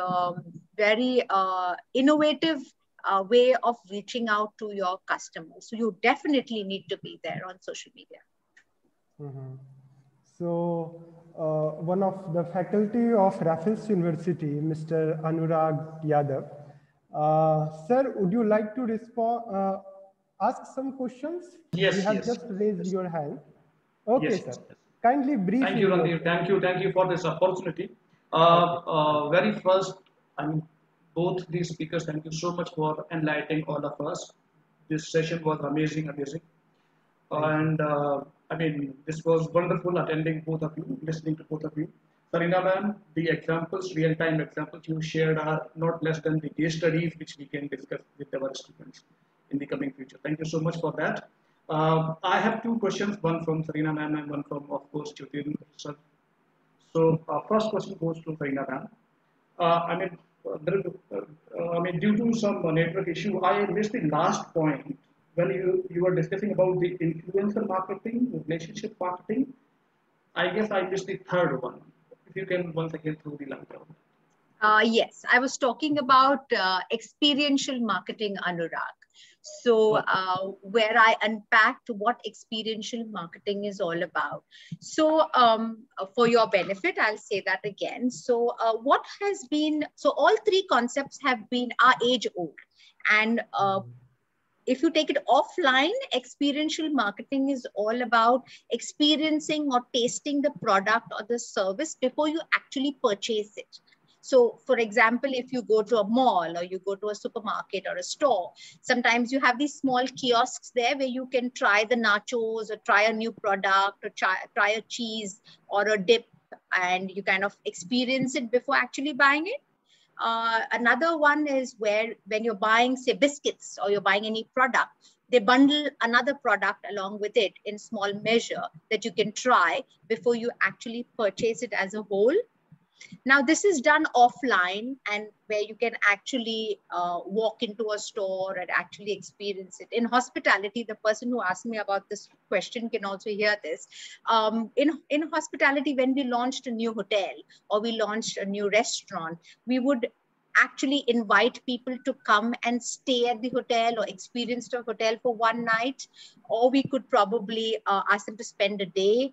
very innovative way of reaching out to your customers. So you definitely need to be there on social media. So one of the faculty of Raffles University, Mr. Anurag Yadav. Sir, would you like to respond, ask some questions? Yes, you have yes. just raised your hand. Okay, Yes, sir. yes. Kindly brief. Thank you, Randeep. Thank you for this opportunity. Very first, I mean, both these speakers, thank you so much for enlightening all of us. This session was amazing. And I mean, this was wonderful attending both of you, listening to both of you. Sarina ma'am, the examples, real-time examples you shared are not less than the case studies which we can discuss with our students in the coming future. Thank you so much for that. I have two questions, one from Sarina ma'am and one from, of course, Jyotin sir. So, first question goes to Sarina ma'am. I mean, due to some network issue, I missed the last point when you were discussing about the influencer marketing, relationship marketing. I guess I missed the third one. If you can once again throw the light on. Yes, I was talking about experiential marketing, Anurag. So where I unpacked what experiential marketing is all about. So for your benefit, I'll say that again. So what has been, so all three concepts are age old. And if you take it offline, experiential marketing is all about experiencing or tasting the product or the service before you actually purchase it. So for example, if you go to a mall or you go to a supermarket or a store, sometimes you have these small kiosks there where you can try the nachos or try a new product or try a cheese or a dip, and you kind of experience it before actually buying it. Another one is where when you're buying, say, biscuits or you're buying any product, they bundle another product along with it in small measure that you can try before you actually purchase it as a whole. Now, this is done offline and where you can actually walk into a store and actually experience it. In hospitality, the person who asked me about this question can also hear this. In hospitality, when we launched a new hotel or we launched a new restaurant, we would actually invite people to come and stay at the hotel or experience the hotel for one night, or we could probably ask them to spend a day.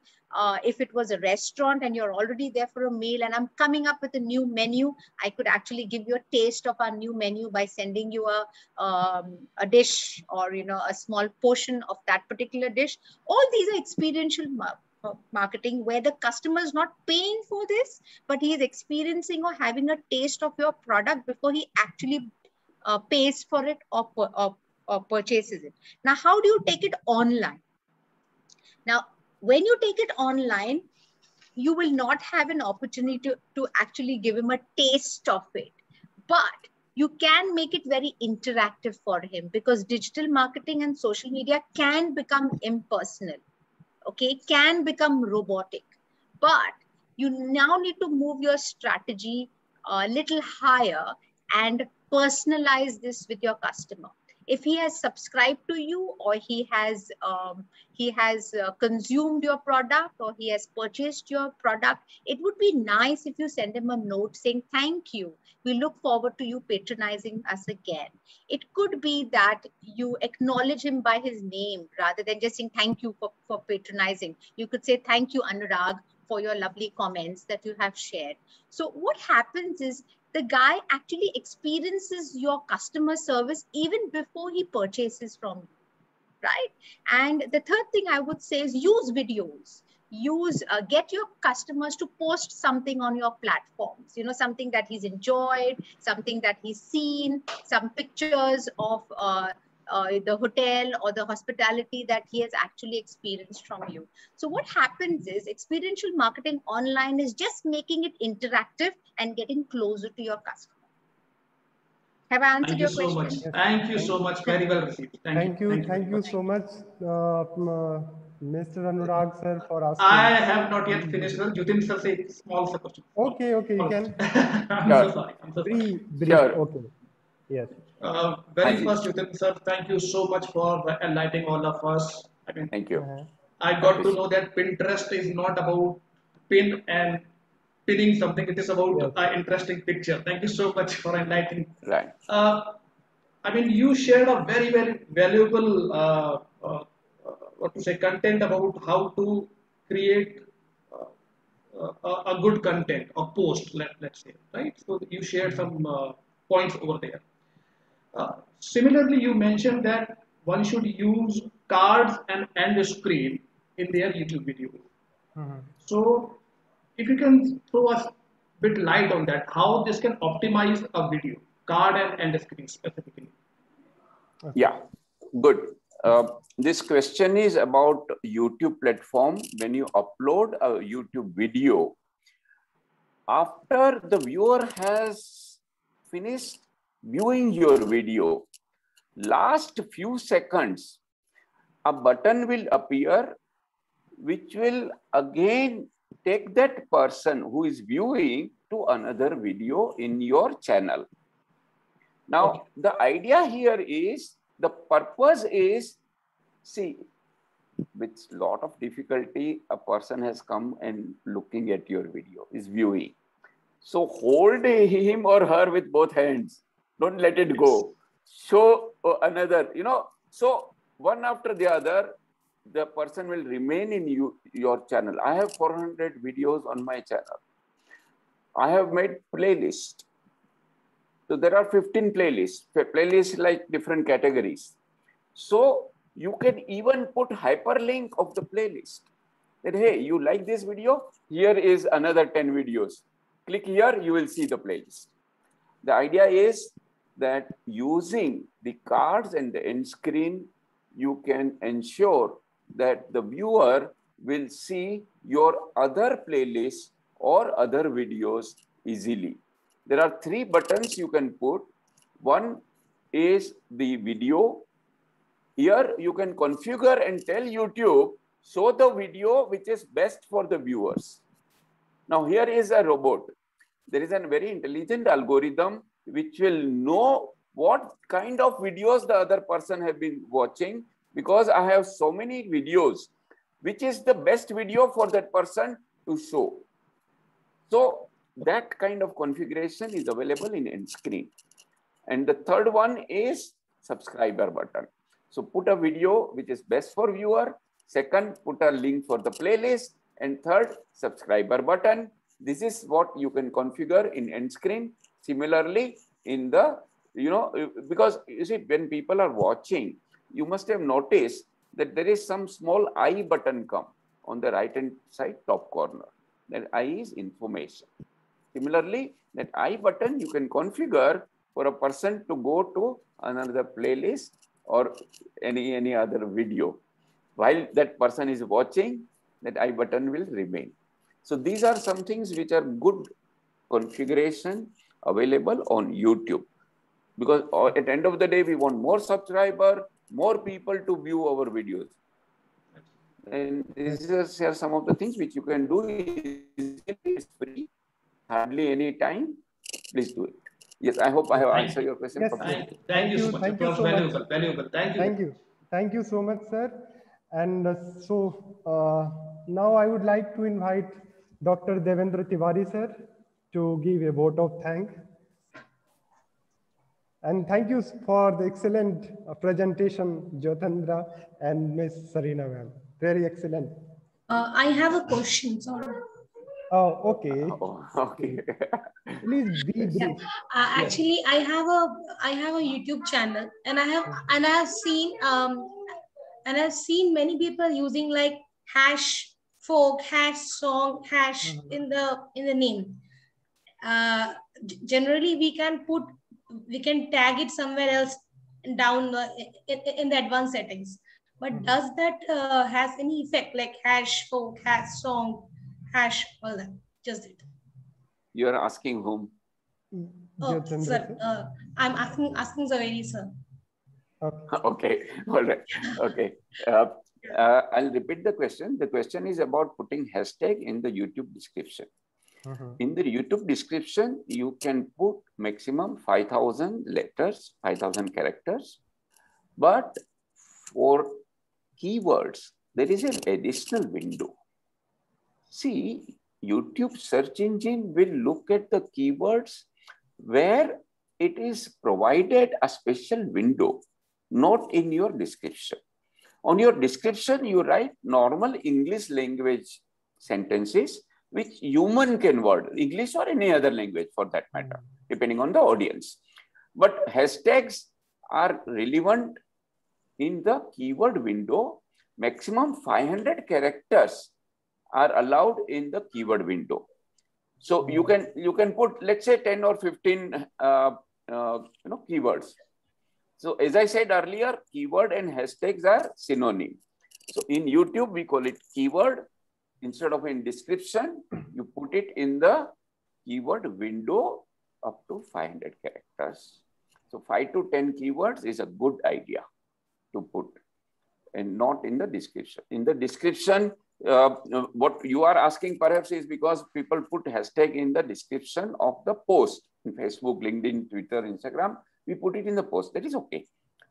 If it was a restaurant and you're already there for a meal and I'm coming up with a new menu, I could actually give you a taste of our new menu by sending you a dish or, you know, a small portion of that particular dish. All these are experiential marketing where the customer is not paying for this, but he is experiencing or having a taste of your product before he actually pays for it or purchases it. Now, how do you take it online? Now, when you take it online, you will not have an opportunity to actually give him a taste of it, but you can make it very interactive for him, because digital marketing and social media can become impersonal. Okay, can become robotic, but you now need to move your strategy a little higher and personalize this with your customer. If he has subscribed to you, or he has consumed your product, or he has purchased your product, it would be nice if you send him a note saying, thank you. We look forward to you patronizing us again. It could be that you acknowledge him by his name rather than just saying thank you for patronizing. You could say, thank you, Anurag, for your lovely comments that you have shared. So what happens is the guy actually experiences your customer service even before he purchases from you, right? And the third thing I would say is use videos. Get your customers to post something on your platforms, you know, something that he's enjoyed, something that he's seen, some pictures of the hotel or the hospitality that he has actually experienced from you. So what happens is experiential marketing online is just making it interactive and getting closer to your customer. Have I answered your question? Thank you so much. Thank you so much. Very well received. Thank you so much, Mr. Anurag sir, for asking. I have not yet finished. Jyotin sir, say small question. Okay, you can. I'm so sorry. Brief. Sure. Okay. Yes. Very first, Jyotin sir, thank you so much for enlightening all of us. I mean, Thank you. I got to know that Pinterest is not about pin and pinning something. It is about an interesting picture. Thank you so much for enlightening. Right. I mean, you shared a very, very valuable, content about how to create a good content or post, let's say, right? So you shared some points over there. Similarly, you mentioned that one should use cards and end screen in their YouTube video. So if you can throw a bit light on that, how this can optimize a video, card and end screen specifically. Yeah, good. This question is about YouTube platform. When you upload a YouTube video, after the viewer has finished viewing your video, last few seconds, a button will appear which will again take that person who is viewing to another video in your channel. Now, the idea here is, the purpose is, see, with lot of difficulty, a person has come and looking at your video, is viewing. So hold him or her with both hands. Don't let it go. Show another, so one after the other, the person will remain in your channel. I have 400 videos on my channel. I have made playlist. So there are 15 playlists. Playlists like different categories. So you can even put hyperlink of the playlist. That, hey, you like this video? Here is another 10 videos. Click here, you will see the playlist. The idea is that using the cards and the end screen, you can ensure that the viewer will see your other playlists or other videos easily. There are 3 buttons you can put. One is the video. Here you can configure and tell YouTube, show the video which is best for the viewers. Now here is a robot. There is a very intelligent algorithm which will know what kind of videos the other person have been watching, because I have so many videos, which is the best video for that person to show. So that kind of configuration is available in end screen. And the third one is subscriber button. So put a video which is best for viewer. Second, put a link for the playlist. And third, subscriber button. This is what you can configure in end screen. Similarly, in the, because you see, when people are watching, you must have noticed that there is some small I button come on the right hand side top corner. That I is information. Similarly, that I button you can configure for a person to go to another playlist or any other video. While that person is watching, that I button will remain. So these are some things which are good configuration available on YouTube. Because at the end of the day, we want more subscriber, more people to view our videos. And these are some of the things which you can do. It's free, hardly any time. Please do it. Yes, I hope I have answered your question. Yes, thank you so much. It was valuable. Thank you. Thank you so much, sir. And now I would like to invite Dr. Devendra Tiwari, sir, to give a vote of thanks. And thank you for the excellent presentation, Jyotendra and Ms. Sarina ma'am. Very excellent. I have a question, sorry. Oh, okay. Oh, okay. Please be brief. Yeah. Actually, I have a YouTube channel, and I have seen many people using like hash folk, hash song, hash in the name. Generally, we can tag it somewhere else down in the advanced settings. But does that has any effect, like hash folk, hash song, hash, all that? Just it. You are asking whom? Oh, sir, I'm asking Zaveri, sir. Okay, all right. Okay. I'll repeat the question. The question is about putting hashtag in the YouTube description. In the YouTube description, you can put maximum 5,000 letters, 5,000 characters. But for keywords, there is an additional window. See, YouTube search engine will look at the keywords where it is provided a special window, not in your description. On your description, you write normal English language sentences which human can word, English or any other language for that matter, depending on the audience. But hashtags are relevant in the keyword window. Maximum 500 characters are allowed in the keyword window. So you can put, let's say 10 or 15 keywords. So as I said earlier, keyword and hashtags are synonym. So in YouTube, we call it keyword. Instead of in description, you put it in the keyword window up to 500 characters. So 5 to 10 keywords is a good idea to put, and not in the description. In the description, what you are asking perhaps is because people put hashtag in the description of the post in Facebook, LinkedIn, Twitter, Instagram. We put it in the post. That is okay.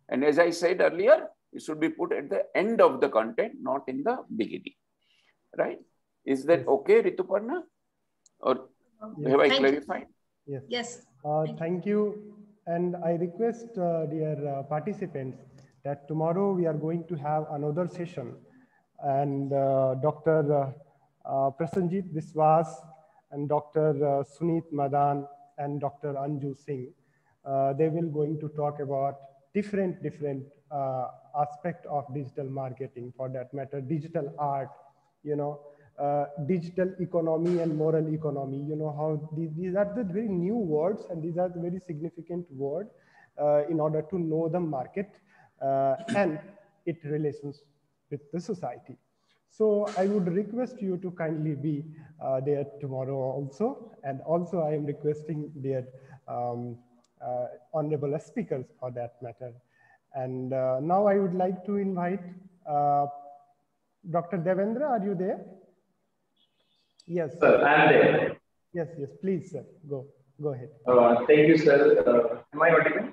And as I said earlier, it should be put at the end of the content, not in the beginning. Right? Is that okay, Rituparna? Or have I clarified? Yes. Yes. Thank you. And I request, dear participants, that tomorrow we are going to have another session. And Dr. Prasenjit Biswas and Dr. Sunit Madan and Dr. Anju Singh, they will going to talk about different aspect of digital marketing, for that matter, digital art, digital economy and moral economy. How these are the very new words, and these are the very significant words in order to know the market and its relations with the society. So I would request you to kindly be there tomorrow also. And also I am requesting their honorable speakers for that matter. And now I would like to invite Dr. Devendra, are you there? Yes. Sir, I'm there. Yes, please, sir. Go ahead. Thank you, sir. Am I audible?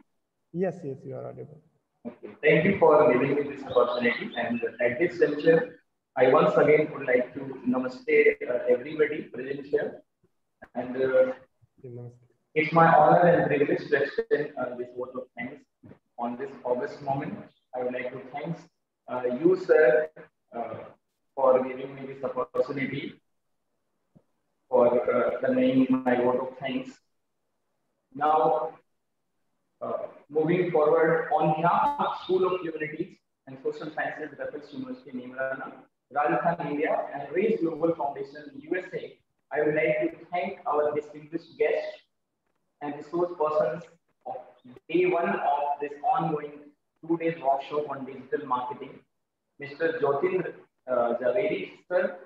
Yes, you are audible. Okay. Thank you for giving me this opportunity. And at this juncture, I once again would like to namaste everybody present here. And it's my honor and privilege to extend this word of thanks on this August moment. I would like to thank you, sir, for giving me this opportunity for conveying my word of thanks. Now, moving forward, on behalf of School of Humanities and Social Sciences, Raffles University, Neemrana, Rajasthan, India, and Raise Global Foundation, USA, I would like to thank our distinguished guests and resource persons of day one of this ongoing 2 days workshop on digital marketing. Mr. Jyotin Javeri, sir,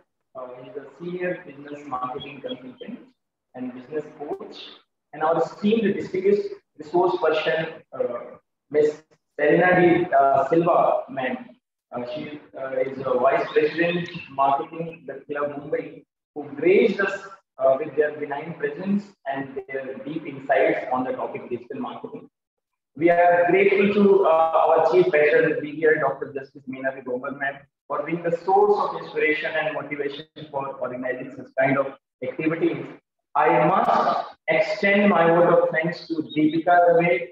he is a senior business marketing consultant and business coach, and our esteemed distinguished resource person, Ms. Selena D. Silva, ma'am. She is a Vice President Marketing, the Club Mumbai, who graced us with their benign presence and their deep insights on the topic digital marketing. We are grateful to our Chief Pastor Brigadier Dr. Justice Meenakshi Grover, ma'am, for being the source of inspiration and motivation for organizing such kind of activities. I must extend my word of thanks to Deepika Dave,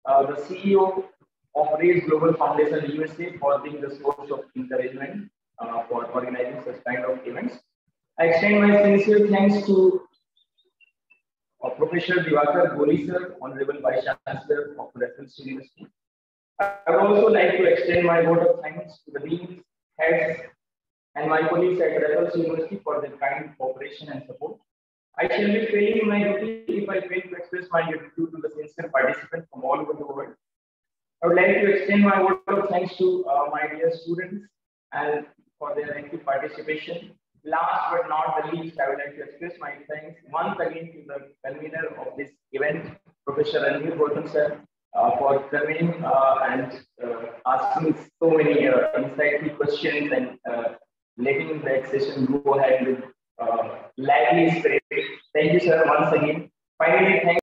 the CEO of Raise Global Foundation USA, for being the source of encouragement for organizing such kind of events. I extend my sincere thanks to Professor Diwakar Goli sir, Honorable Vice Chancellor of Raffles University. I would also like to extend my word of thanks to the deans, heads, and my colleagues at Raffles University for their kind cooperation and support. I shall be failing my duty if I fail to express my gratitude to the sincere participants from all over the world. I would like to extend my word of thanks to my dear students and for their active participation. Last but not the least, I would like to express my thanks once again to the convener of this event, Professor Ranveer Gautam sir, for coming and asking so many insightful questions and letting the session go ahead with lively spirit. Thank you, sir, once again. Finally, thank